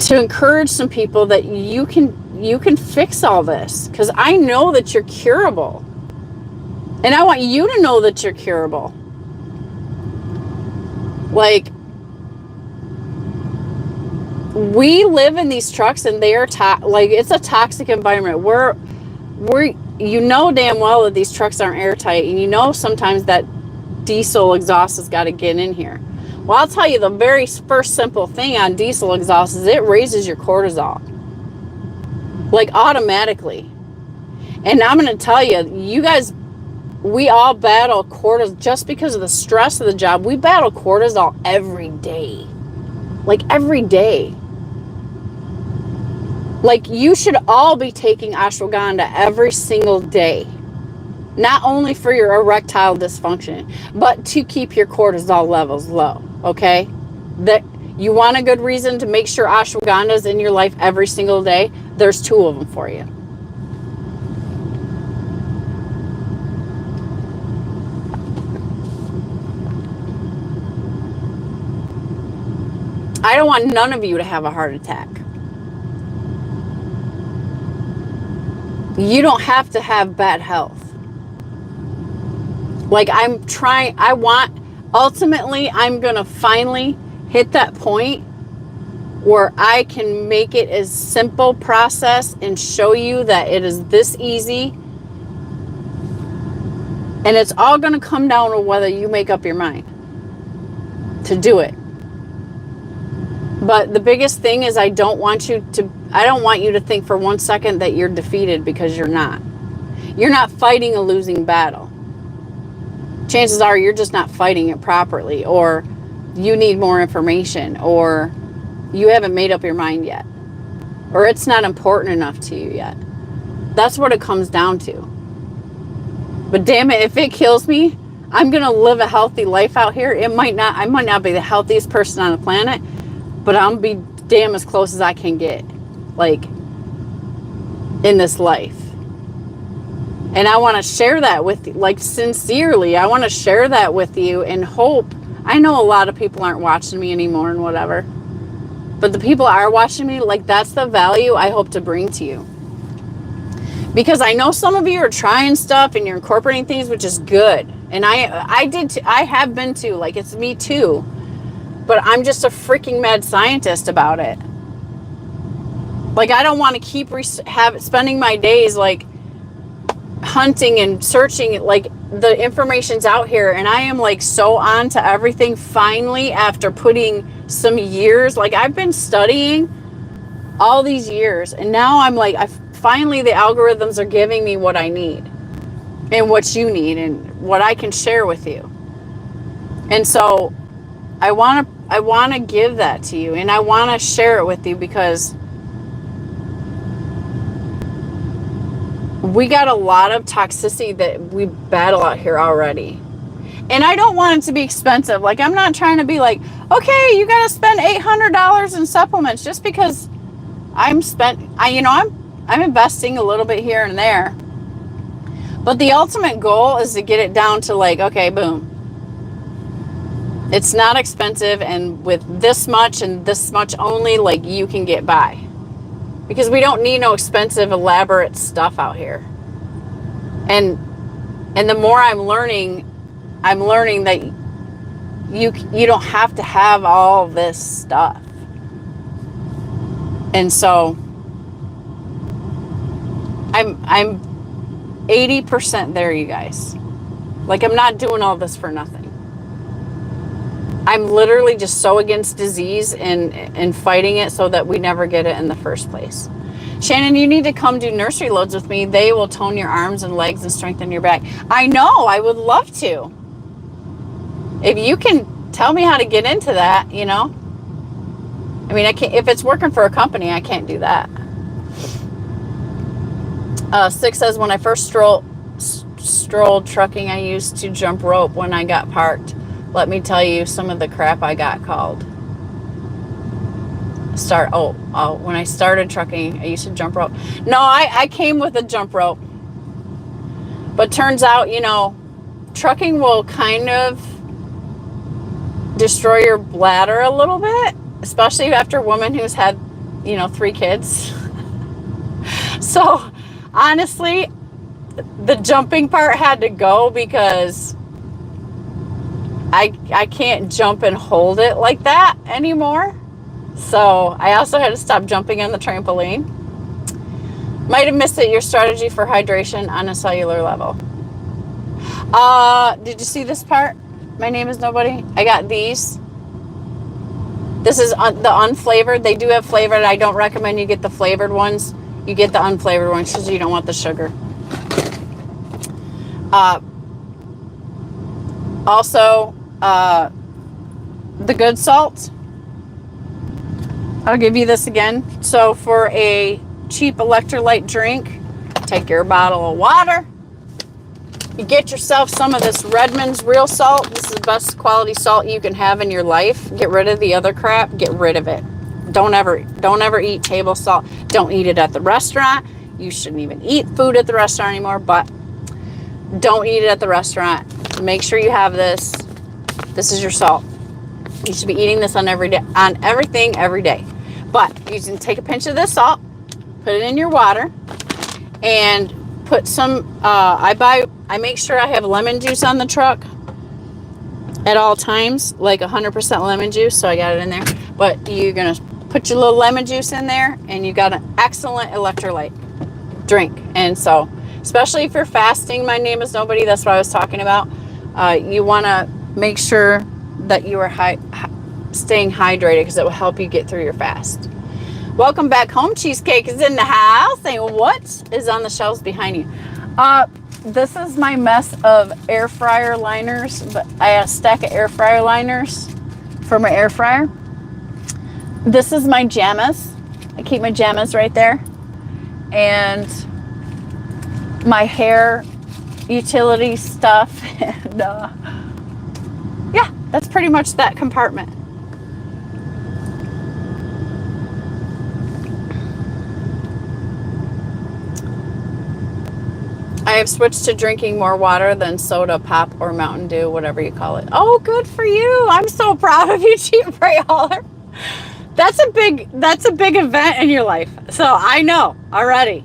to encourage some people that you can fix all this, because I know that you're curable, and I want you to know that you're curable. Like, we live in these trucks, and they are like, it's a toxic environment. We're you know damn well that these trucks aren't airtight, and you know sometimes that diesel exhaust has got to get in here. Well, I'll tell you, the very first simple thing on diesel exhaust is it raises your cortisol, like, automatically. And I'm going to tell you, you guys, we all battle cortisol just because of the stress of the job. We battle cortisol every day, like every day. Like, you should all be taking ashwagandha every single day. Not only for your erectile dysfunction, but to keep your cortisol levels low, okay? That you want a good reason to make sure ashwagandha is in your life every single day, there's 2 of them for you. I don't want none of you to have a heart attack. You don't have to have bad health. Like, ultimately, I'm going to finally hit that point where I can make it as simple process and show you that it is this easy. And it's all going to come down to whether you make up your mind to do it. But the biggest thing is I don't want you to think for 1 second that you're defeated, because you're not. You're not fighting a losing battle. Chances are you're just not fighting it properly, or you need more information, or you haven't made up your mind yet, or it's not important enough to you yet. That's what it comes down to. But damn it, if it kills me, I'm going to live a healthy life out here. I might not be the healthiest person on the planet, but I'm gonna be damn as close as I can get, like, in this life. And I want to share that with you, like, sincerely. I want to share that with you and hope. I know a lot of people aren't watching me anymore and whatever, but the people are watching me, like, that's the value I hope to bring to you. Because I know some of you are trying stuff and you're incorporating things, which is good. And I have been too, like, it's me too. But I'm just a freaking mad scientist about it. Like, I don't want to keep spending my days, like, hunting and searching. Like, the information's out here, and I am, like, so on to everything finally after putting some years. Like, I've been studying all these years, and now I'm like, finally the algorithms are giving me what I need and what you need and what I can share with you. And so I want to give that to you, and I want to share it with you because we got a lot of toxicity that we battle out here already. And I don't want it to be expensive. Like, I'm not trying to be like, okay, you got to spend $800 in supplements just because I'm investing a little bit here and there. But the ultimate goal is to get it down to, like, okay, boom. It's not expensive, and with this much and this much only, like, you can get by. Because we don't need no expensive, elaborate stuff out here. And the more I'm learning that you don't have to have all this stuff. And so I'm 80% there, you guys. Like, I'm not doing all this for nothing. I'm literally just so against disease and fighting it so that we never get it in the first place. Shannon, you need to come do nursery loads with me. They will tone your arms and legs and strengthen your back. I know, I would love to. If you can tell me how to get into that, you know. I mean, I can't, if it's working for a company, I can't do that. Six says, when I first strolled trucking, I used to jump rope when I got parked. Let me tell you some of the crap I got called. When I started trucking, I used to jump rope. No, I came with a jump rope. But turns out, you know, trucking will kind of destroy your bladder a little bit, especially after a woman who's had, 3 kids. So, honestly, the jumping part had to go because I can't jump and hold it like that anymore. So I also had to stop jumping on the trampoline. Might have missed it. Your strategy for hydration on a cellular level. Did you see this part? My name is nobody. I got these. This is the unflavored. They do have flavored. I don't recommend you get the flavored ones. You get the unflavored ones because you don't want the sugar. Also, the good salt. I'll give you this again. So for a cheap electrolyte drink, take your bottle of water. You get yourself some of this Redmond's real salt. This is the best quality salt you can have in your life. Get rid of the other crap. Get rid of it. Don't ever eat table salt. Don't eat it at the restaurant. You shouldn't even eat food at the restaurant anymore, but don't eat it at the restaurant. Make sure you have this. This is your salt. You should be eating this on everything every day. But you can take a pinch of this salt, put it in your water, and put some, I make sure I have lemon juice on the truck at all times, like 100% lemon juice, so I got it in there. But you're going to put your little lemon juice in there, and you got an excellent electrolyte drink. And so, especially if you're fasting, my name is nobody, that's what I was talking about. You want to make sure that you are staying hydrated because it will help you get through your fast. Welcome back home. Cheesecake is in the house. And what is on the shelves behind you? This is my mess of air fryer liners, but I have a stack of air fryer liners for my air fryer. This is my jammas. I keep my jammas right there. And my hair utility stuff. And yeah, that's pretty much that compartment. I have switched to drinking more water than soda, pop, or Mountain Dew, whatever you call it. Oh, good for you. I'm so proud of you, Cheap Freight Hauler. That's a big event in your life. So I know already.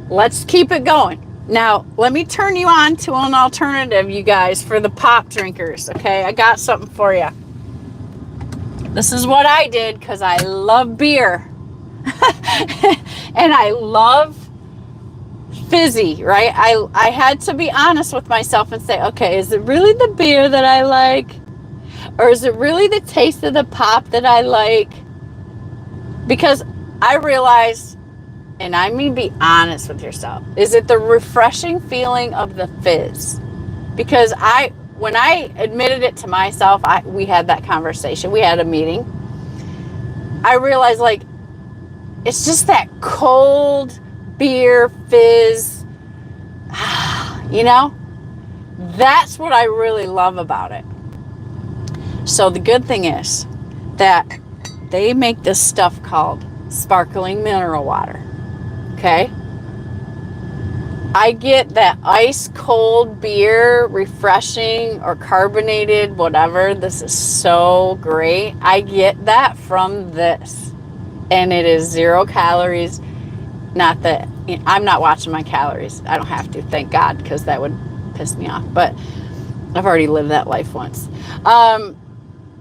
Let's keep it going. Now, let me turn you on to an alternative, you guys, for the pop drinkers, okay? I got something for you. This is what I did because I love beer. And I love fizzy, right? I had to be honest with myself and say, okay, is it really the beer that I like? Or is it really the taste of the pop that I like? Because I realized, and I mean be honest with yourself, is it the refreshing feeling of the fizz? Because when I admitted it to myself, we had that conversation. We had a meeting. I realized, like, it's just that cold beer fizz, you know? That's what I really love about it. So the good thing is that they make this stuff called sparkling mineral water, okay? I get that ice cold beer, refreshing or carbonated, whatever. This is so great. I get that from this. And it is 0 calories. Not that, I'm not watching my calories. I don't have to, thank God, because that would piss me off. But I've already lived that life once.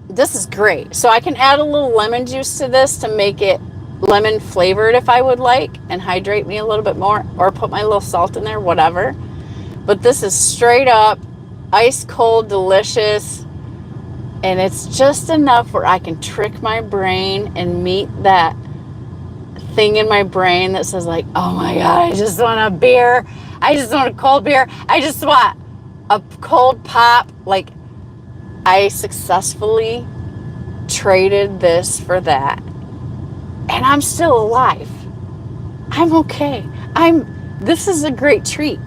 This is great. So I can add a little lemon juice to this to make it lemon flavored if I would like, and hydrate me a little bit more, or put my little salt in there, whatever. But this is straight up ice cold, delicious, and it's just enough where I can trick my brain and meet that thing in my brain that says, like, oh my God, I just want a beer. I just want a cold beer. I just want a cold pop. Like, I successfully traded this for that. And I'm still alive. I'm okay. This is a great treat.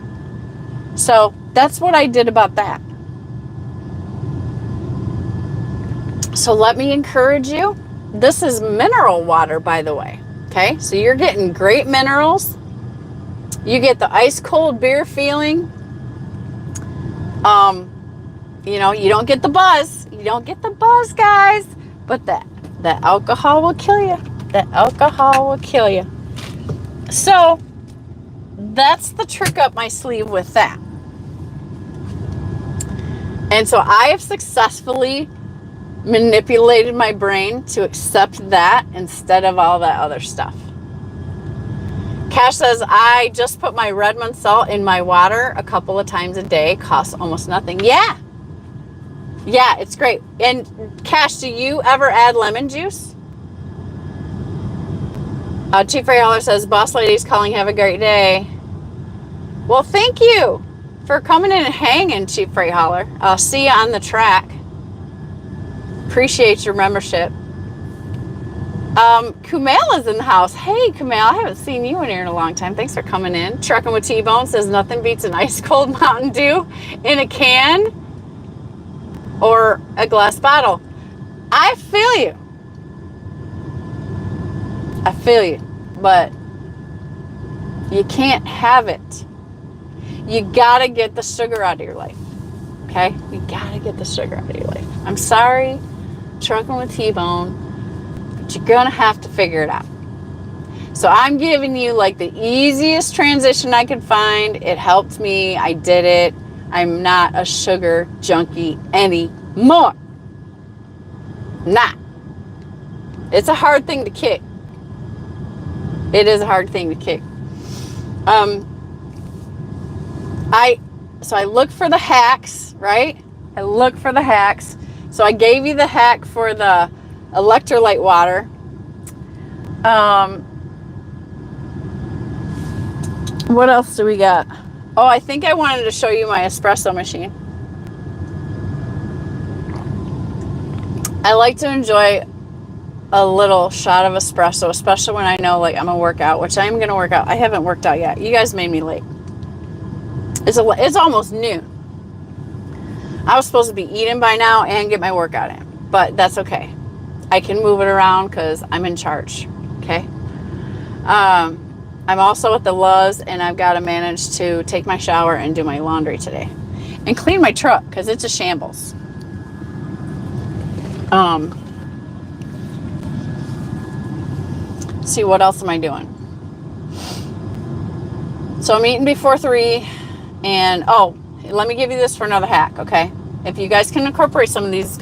So that's what I did about that. So let me encourage you. This is mineral water, by the way. Okay, so you're getting great minerals. You get the ice cold beer feeling. You know, you don't get the buzz. You don't get the buzz, guys. But that alcohol will kill you. That alcohol will kill you. So that's the trick up my sleeve with that. And so I have successfully manipulated my brain to accept that instead of all that other stuff. Cash says, I just put my Redmond salt in my water a couple of times a day. Costs almost nothing. Yeah, it's great. And Cash, do you ever add lemon juice? Chief Freight Hauler says, boss lady's calling, have a great day. Well, thank you for coming in and hanging, Chief Freight Hauler. I'll see you on the track. Appreciate your membership. Kumail is in the house. Hey, Kumail, I haven't seen you in here in a long time. Thanks for coming in. Trucking with T-Bone says nothing beats an ice cold Mountain Dew in a can or a glass bottle. I feel you. I feel you. But you can't have it. You gotta get the sugar out of your life. Okay? You gotta get the sugar out of your life. I'm sorry, Trucking with T-Bone, but you're gonna have to figure it out. So I'm giving you like the easiest transition I could find. It helped me. I did it. I'm not a sugar junkie anymore. Not. It's a hard thing to kick. It is a hard thing to kick. So I look for the hacks, right? I look for the hacks. So I gave you the hack for the electrolyte water. What else do we got? Oh, I think I wanted to show you my espresso machine. I like to enjoy a little shot of espresso, especially when I know like I'm gonna work out, which I'm gonna work out. I haven't worked out yet. You guys made me late. It's almost noon. I was supposed to be eating by now and get my workout in, but that's okay. I can move it around because I'm in charge. Okay. I'm also at the Luz, and I've got to manage to take my shower and do my laundry today. And clean my truck, because it's a shambles. See, what else am I doing? So I'm eating before 3, and let me give you this for another hack, okay? If you guys can incorporate some of these,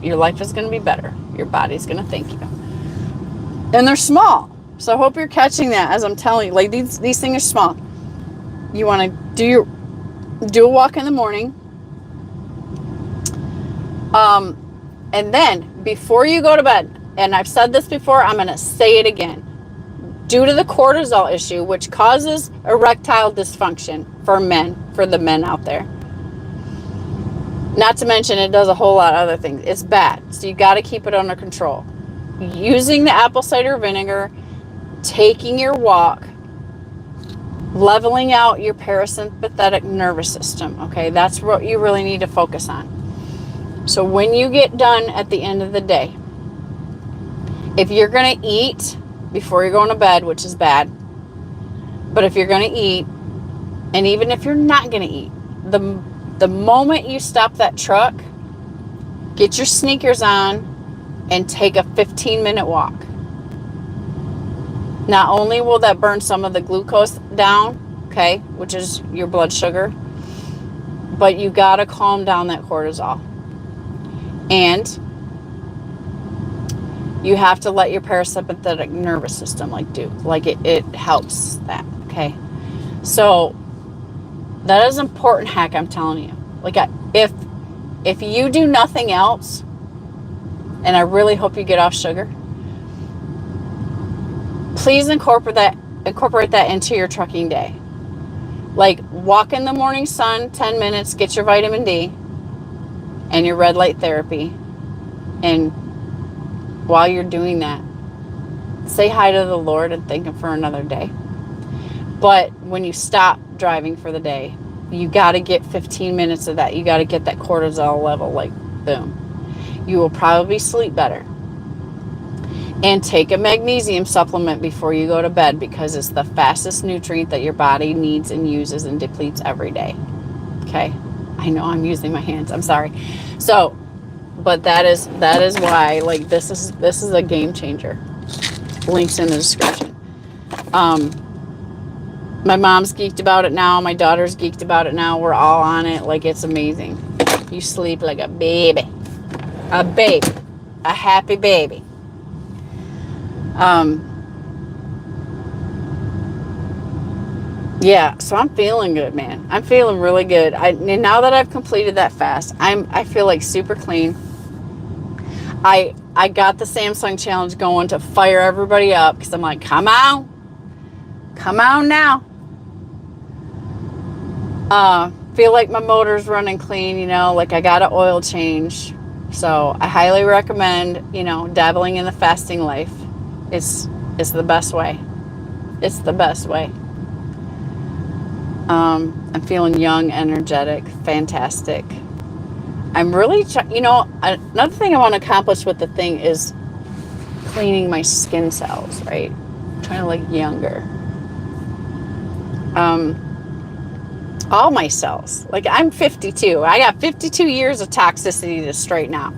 your life is gonna be better. Your body's gonna thank you. And they're small, so I hope you're catching that as I'm telling you. Like these things are small. You want to do a walk in the morning, and then before you go to bed. And I've said this before, I'm gonna say it again. Due to the cortisol issue, which causes erectile dysfunction for men, for the men out there. Not to mention it does a whole lot of other things. It's bad. So you got to keep it under control. Using the apple cider vinegar, taking your walk, leveling out your parasympathetic nervous system. Okay, that's what you really need to focus on. So when you get done at the end of the day, if you're going to eat before you're going to bed, which is bad, but if you're going to eat, and even if you're not going to eat, the moment you stop that truck, get your sneakers on and take a 15-minute walk. Not only will that burn some of the glucose down, okay, which is your blood sugar, but you got to calm down that cortisol. And you have to let your parasympathetic nervous system it helps that, okay? So that is an important hack, I'm telling you. Like if you do nothing else, and I really hope you get off sugar, please incorporate that into your trucking day. Like walk in the morning sun, 10 minutes, get your vitamin D and your red light therapy. And while you're doing that, say hi to the Lord and thank Him for another day. But when you stop driving for the day, you got to get 15 minutes of that. You got to get that cortisol level, like, boom. You will probably sleep better. And take a magnesium supplement before you go to bed, because it's the fastest nutrient that your body needs and uses and depletes every day. Okay? I know I'm using my hands. I'm sorry. So, but that is why, like, this is a game changer. Links in the description. My mom's geeked about it now. My daughter's geeked about it now. We're all on it. Like, it's amazing. You sleep like a baby. A baby. A happy baby. Yeah, so I'm feeling good, man. I'm feeling really good. And now that I've completed that fast, I feel like super clean. I got the Samsung challenge going to fire everybody up, because I'm like, come on now. Feel like my motor's running clean, like I got an oil change. So I highly recommend, dabbling in the fasting life. It's the best way. It's the best way. I'm feeling young, energetic, fantastic. I'm really, another thing I want to accomplish with the thing is cleaning my skin cells, right? I'm trying to look younger. All my cells. Like, I'm 52. I got 52 years of toxicity to straighten out.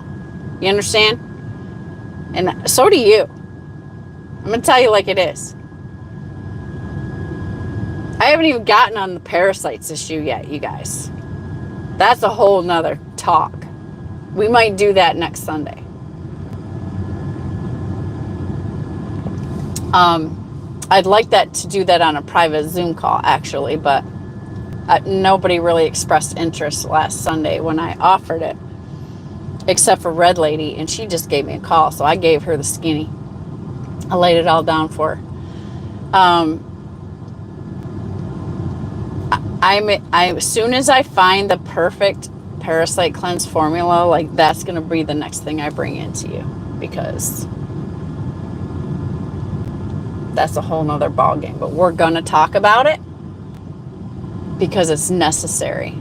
You understand? And so do you. I'm going to tell you like it is. I haven't even gotten on the parasites issue yet, you guys. That's a whole nother talk. We might do that next Sunday. I'd like to do that on a private Zoom call, actually, but nobody really expressed interest last Sunday when I offered it, except for Red Lady, and she just gave me a call, so I gave her the skinny. I laid it all down for her. As soon as I find the perfect parasite cleanse formula, like, that's going to be the next thing I bring into you, because that's a whole nother ball game. But we're going to talk about it because it's necessary.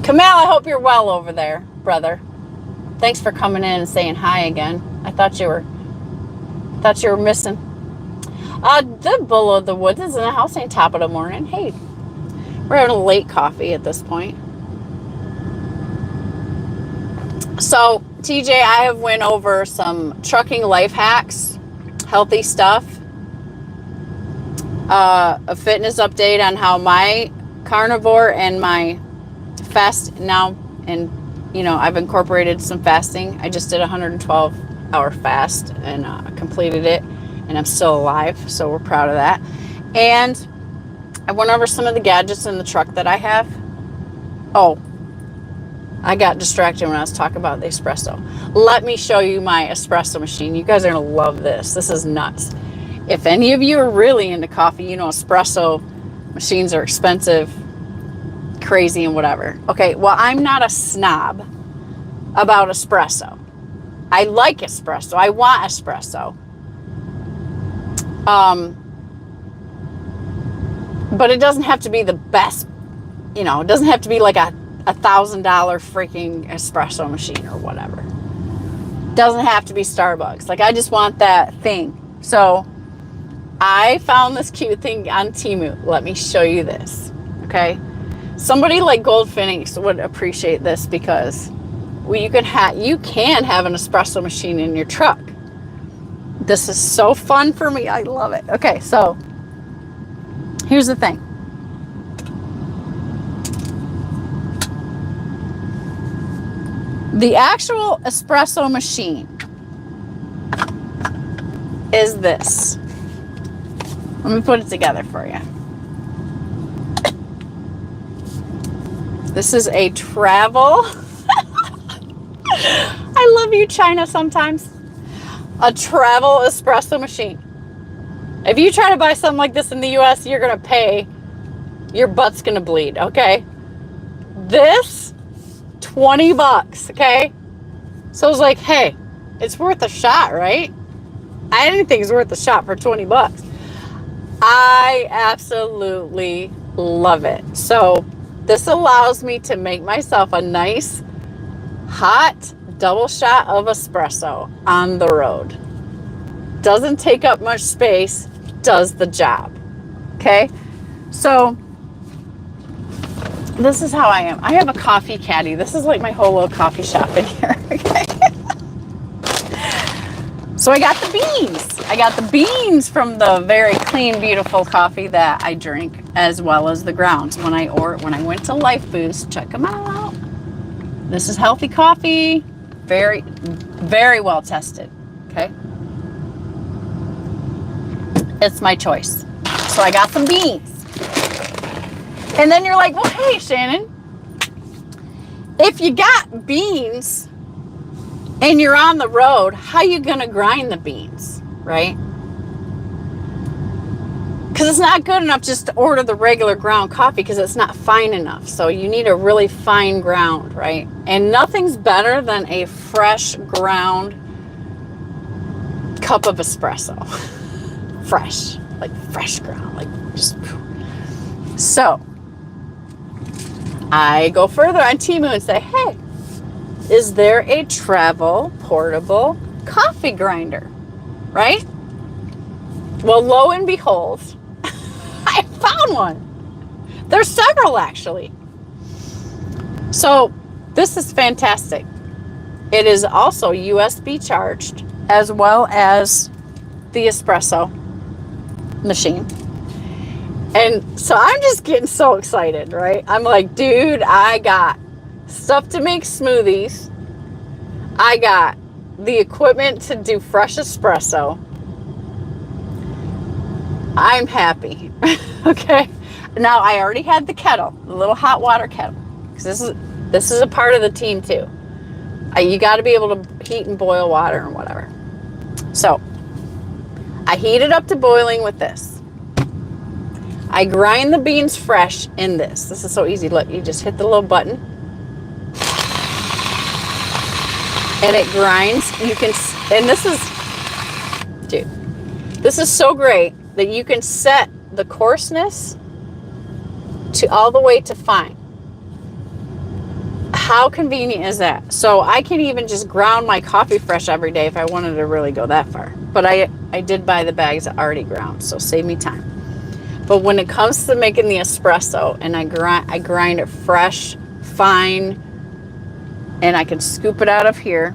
Kamal, I hope you're well over there, brother. Thanks for coming in and saying hi again. I thought you were Thought you were missing. The Bull of the Woods is in the house ain't top of the morning. Hey, we're having a late coffee at this point. So, TJ, I have went over some trucking life hacks, healthy stuff, a fitness update on how my carnivore and my fast now, and I've incorporated some fasting. I just did a 112-hour fast and completed it, and I'm still alive, so we're proud of that. And I went over some of the gadgets in the truck that I have. Oh, I got distracted when I was talking about the espresso. Let me show you my espresso machine. You guys are going to love this. This is nuts. If any of you are really into coffee, espresso machines are expensive, crazy, and whatever. Okay, well, I'm not a snob about espresso. I like espresso. I want espresso. But it doesn't have to be the best, it doesn't have to be like a $1,000 freaking espresso machine or whatever. Doesn't have to be Starbucks. Like, I just want that thing. So I found this cute thing on Temu. Let me show you this. Okay. Somebody like Gold Phoenix would appreciate this because you can have an espresso machine in your truck. This is so fun for me. I love it. Okay. So here's the thing. The actual espresso machine is this. Let me put it together for you. This is a travel. I love you, China, sometimes. A travel espresso machine. If you try to buy something like this in the US, you're going to pay. Your butt's going to bleed, okay? This, $20, okay? So I was like, hey, it's worth a shot, right? I didn't think it was worth a shot for $20. I absolutely love it. So this allows me to make myself a nice hot double shot of espresso on the road. Doesn't take up much space, does the job. Okay? So this is how I am. I have a coffee caddy. This is like my whole little coffee shop in here. Okay? So I got the beans. I got the beans from the very clean, beautiful coffee that I drink, as well as the grounds. When I went to Life Boost, check them out. This is healthy coffee. Very, very well tested. Okay? It's my choice. So I got some beans. And then you're like, well, hey, Shannon, if you got beans and you're on the road, how you going to grind the beans, right? Because it's not good enough just to order the regular ground coffee because it's not fine enough. So you need a really fine ground, right? And nothing's better than a fresh ground cup of espresso. Fresh, like fresh ground, like just. So I go further on Temu and say, hey, is there a travel portable coffee grinder, right? Well, lo and behold, I found one. There's several, actually. So this is fantastic. It is also USB charged, as well as the espresso machine. And so I'm just getting so excited, right? I'm like, dude, I got stuff to make smoothies. I got the equipment to do fresh espresso. I'm happy. Okay. Now I already had the kettle, the little hot water kettle, because this is a part of the team too. You got to be able to heat and boil water and whatever. So I heat it up to boiling with this. I grind the beans fresh in this. This is so easy. Look, you just hit the little button and it grinds. You can, and this is so great that you can set the coarseness to all the way to fine. How convenient is that? So I can even just ground my coffee fresh every day if I wanted to really go that far. But I did buy the bags already ground, so save me time. But when it comes to making the espresso, and I grind it fresh, fine, and I can scoop it out of here.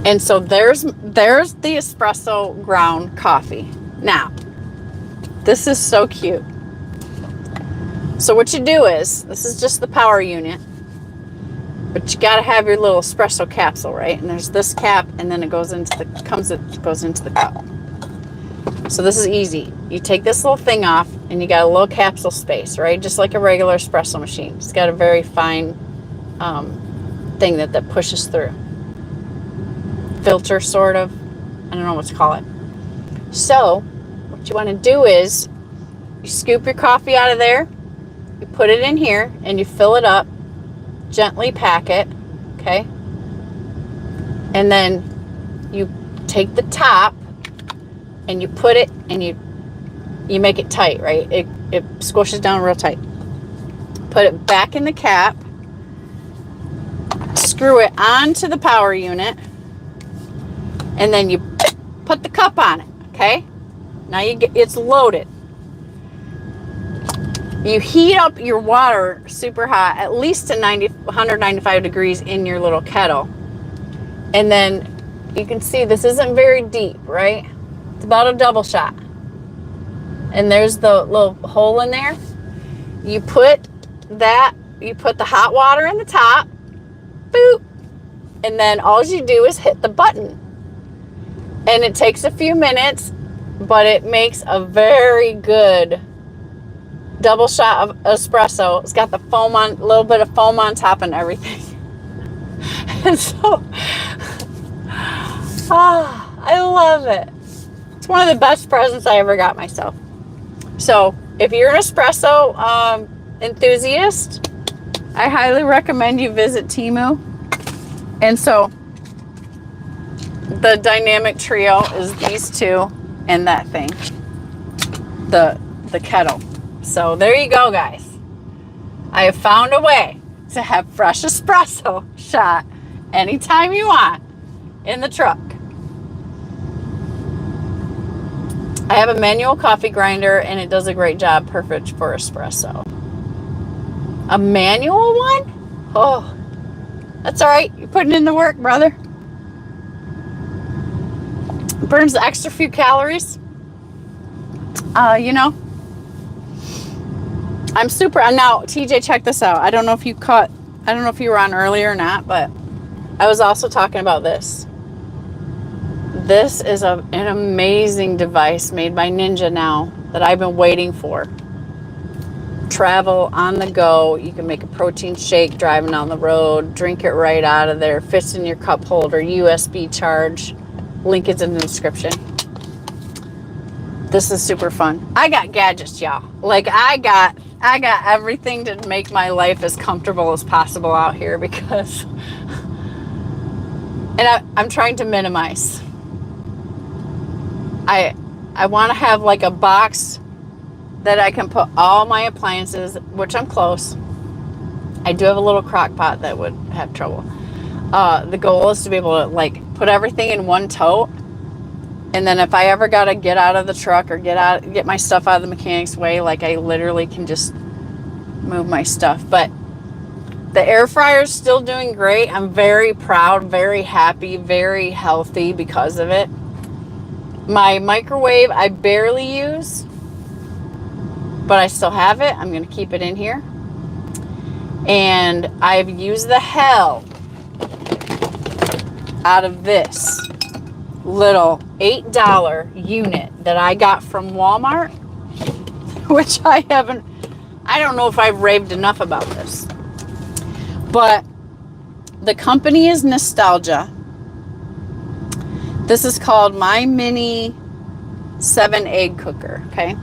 And so there's the espresso ground coffee. Now, this is so cute. So what you do is, this is just the power unit, but you gotta have your little espresso capsule, right? And there's this cap, and then it goes into the cup. So this is easy. You take this little thing off, and you got a little capsule space, right? Just like a regular espresso machine. It's got a very fine thing that pushes through. Filter, sort of. I don't know what to call it. So what you want to do is you scoop your coffee out of there, you put it in here, and you fill it up, gently pack it, okay? And then you take the top and you put it, and you make it tight, right? It squishes down real tight. Put it back in the cap, screw it onto the power unit, and then you put the cup on it, okay? Now it's loaded. You heat up your water super hot, at least to 195 degrees in your little kettle. And then you can see this isn't very deep, right? It's about a double shot. And there's the little hole in there. You put the hot water in the top, boop, and then all you do is hit the button. And it takes a few minutes, but it makes a very good double shot of espresso. It's got the foam on, a little bit of foam on top and everything. And so, I love it. It's one of the best presents I ever got myself. So if you're an espresso enthusiast, I highly recommend you visit Temu. And so the dynamic trio is these two and that thing, the kettle. So there you go, guys. I have found a way to have fresh espresso shot anytime you want in the truck. I have a manual coffee grinder, and it does a great job, perfect for espresso. A manual one? Oh, that's all right. You're putting in the work, brother. It burns the extra few calories. I'm super. Now, TJ, check this out. I don't know if you were on earlier or not, but I was also talking about this. This is an amazing device made by Ninja now that I've been waiting for. Travel on the go. You can make a protein shake driving down the road, drink it right out of there, fits in your cup holder, USB charge. Link is in the description. This is super fun. I got gadgets, y'all. Like I got everything to make my life as comfortable as possible out here, because I'm trying to minimize. I want to have like a box that I can put all my appliances, which I'm close. I do have a little crock pot that would have trouble. The goal is to be able to like put everything in one tote. And then if I ever got to get out of the truck or get my stuff out of the mechanic's way, like I literally can just move my stuff. But the air fryer is still doing great. I'm very proud, very happy, very healthy because of it. My microwave I barely use, but I still have it. I'm going to keep it in here. And I've used the hell out of this little $8 unit that I got from Walmart, which I don't know if I've raved enough about this, but the company is Nostalgia. This is called my mini 7-egg cooker. Okay.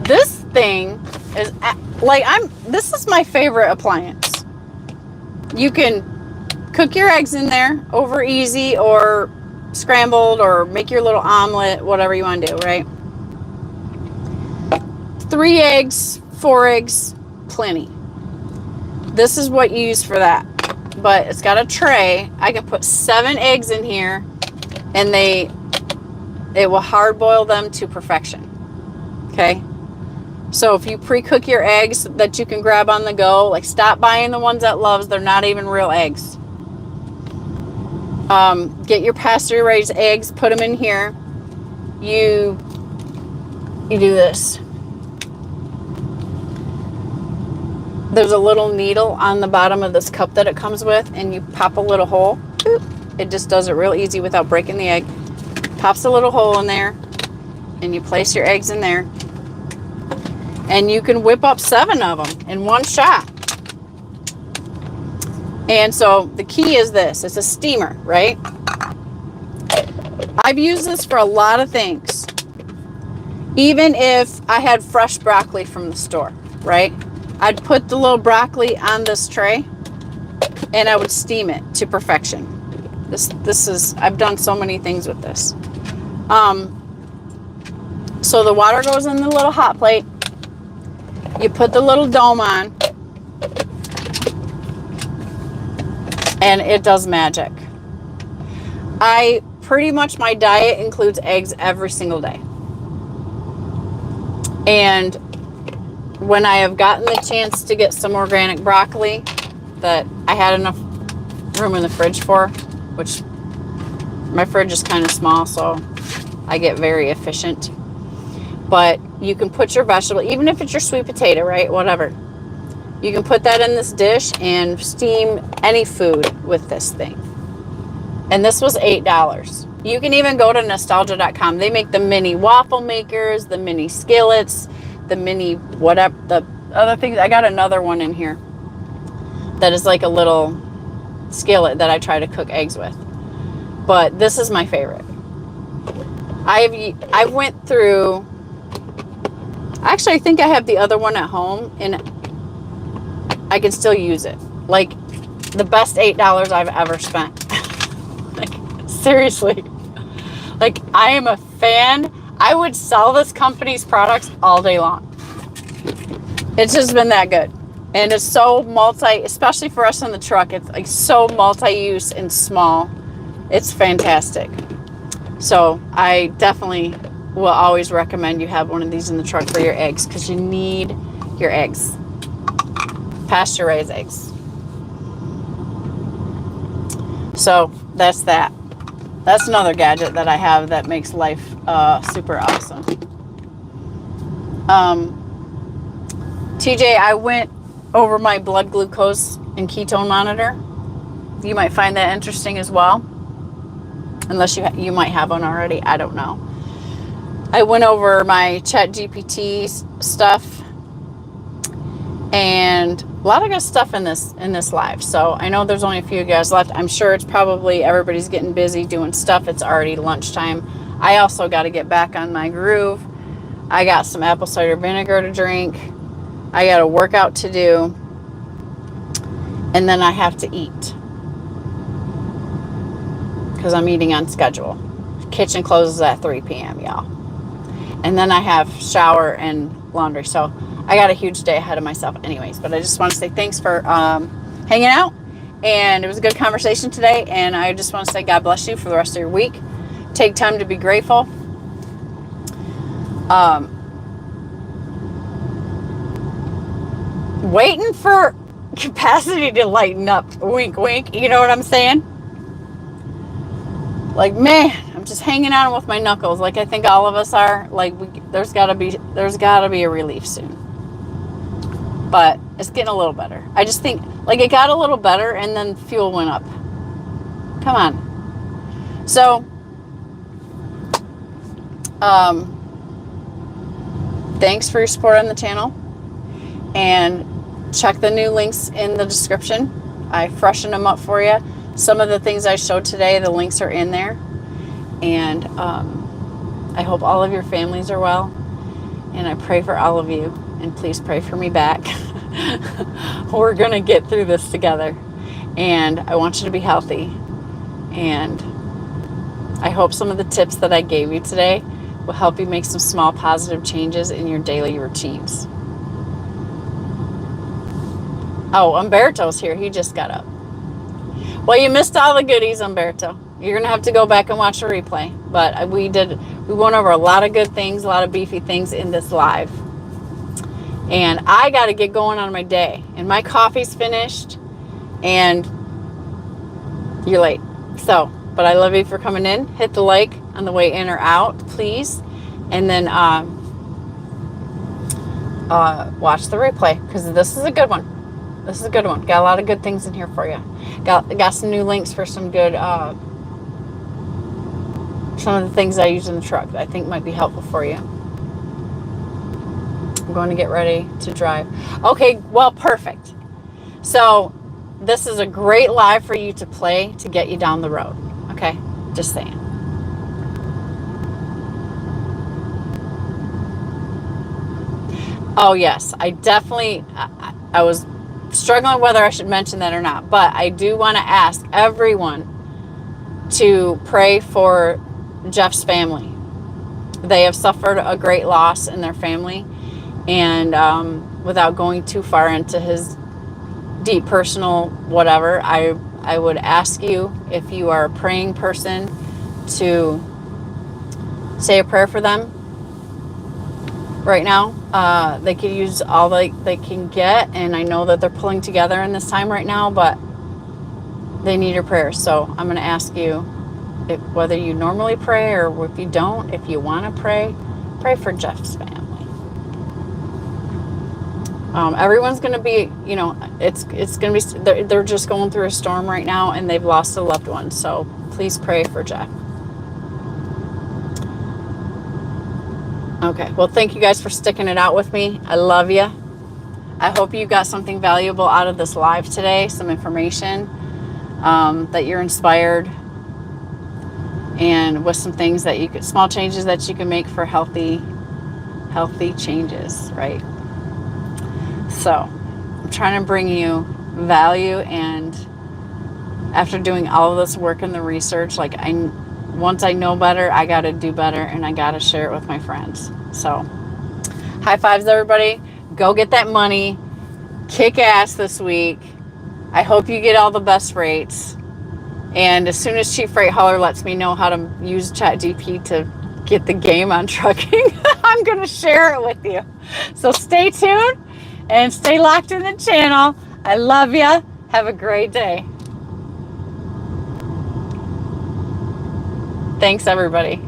This thing is this is my favorite appliance. You can cook your eggs in there over easy or scrambled, or make your little omelet, whatever you want to do, right? 3 eggs, 4 eggs, plenty. This is what you use for that. But it's got a tray. I can put 7 eggs in here and it will hard boil them to perfection. Okay? So if you pre-cook your eggs that you can grab on the go, like stop buying the ones at Love's. They're not even real eggs. Get your pasture-raised eggs, put them in here. You do this. There's a little needle on the bottom of this cup that it comes with, and you pop a little hole. Boop. It just does it real easy without breaking the egg. Pops a little hole in there, and you place your eggs in there. And you can whip up 7 of them in one shot. And so the key is this. It's a steamer, right? I've used this for a lot of things. Even if I had fresh broccoli from the store, right? I'd put the little broccoli on this tray and I would steam it to perfection. This is, I've done so many things with this. So the water goes in the little hot plate. You put the little dome on and it does magic. Pretty much my diet includes eggs every single day. And when I have gotten the chance to get some organic broccoli that I had enough room in the fridge for, which my fridge is kind of small, so I get very efficient. But you can put your vegetable, even if it's your sweet potato, right? Whatever. You can put that in this dish and steam any food with this thing. And this was $8. You can even go to nostalgia.com. They make the mini waffle makers, the mini skillets, the mini whatever, the other things. I got another one in here that is like a little skillet that I try to cook eggs with. But this is my favorite. I went through, actually I think I have the other one at home and I can still use it. Like the best $8 I've ever spent. Like seriously. Like I am a fan. I would sell this company's products all day long. It's just been that good. And it's so especially for us in the truck, it's like so multi-use and small. It's fantastic. So I definitely will always recommend you have one of these in the truck for your eggs because you need your eggs. Pasture-raised eggs. So that's that. That's another gadget that I have that makes life super awesome. TJ, I went over my blood glucose and ketone monitor. You might find that interesting as well. Unless you might have one already. I don't know. I went over my ChatGPT stuff. And a lot of good stuff in this live. So I know there's only a few guys left. I'm sure it's probably everybody's getting busy doing stuff. It's already lunchtime. I also got to get back on my groove. I got some apple cider vinegar to drink. I got a workout to do. And then I have to eat. Because I'm eating on schedule. Kitchen closes at 3 p.m., y'all. And then I have shower and laundry. So I got a huge day ahead of myself anyways. But I just want to say thanks for hanging out. And it was a good conversation today. And I just want to say God bless you for the rest of your week. Take time to be grateful. Waiting for capacity to lighten up. Wink, wink. You know what I'm saying? Like, man, I'm just hanging on with my knuckles. Like I think all of us are. Like there's gotta be a relief soon. But it's getting a little better. I just think like it got a little better and then fuel went up. Come on. So thanks for your support on the channel. And check the new links in the description. I freshened them up for you. Some of the things I showed today, the links are in there. And I hope all of your families are well. And I pray for all of you. And please pray for me back. We're going to get through this together. And I want you to be healthy. And I hope some of the tips that I gave you today will help you make some small positive changes in your daily routines. Oh, Umberto's here. He just got up. Well, you missed all the goodies, Umberto. You're going to have to go back and watch the replay. But we went over a lot of good things, a lot of beefy things in this live. And I got to get going on my day. And my coffee's finished. And you're late. So, but I love you for coming in. Hit the like on the way in or out, please. And then watch the replay, because this is a good one. This is a good one. Got a lot of good things in here for you. Got some new links for some good, some of the things I use in the truck that I think might be helpful for you. I'm going to get ready to drive. Okay, well, perfect. So this is a great live for you to play to get you down the road. Okay, just saying. Oh yes, I definitely, I was struggling whether I should mention that or not, but I do want to ask everyone to pray for Jeff's family. They have suffered a great loss in their family, and without going too far into his deep personal whatever, I would ask you, if you are a praying person, to say a prayer for them right now. They could use all they can get, and I know that they're pulling together in this time right now, but they need your prayers. So I'm going to ask you, whether you normally pray or if you don't, if you want to pray for Jeff's family. Everyone's going to be, it's going to be, they're just going through a storm right now, and they've lost a loved one. So please pray for Jeff. Okay, well, thank you guys for sticking it out with me. I love you. I hope you got something valuable out of this live today, some information, that you're inspired, and with some things that small changes that you can make for healthy changes, right? So I'm trying to bring you value, and after doing all of this work and the research, once I know better, I got to do better, and I got to share it with my friends. So high fives, everybody. Go get that money. Kick ass this week. I hope you get all the best rates. And as soon as Cheap Freight Hauler lets me know how to use ChatGPT to get the game on trucking, I'm going to share it with you. So stay tuned and stay locked in the channel. I love you. Have a great day. Thanks, everybody.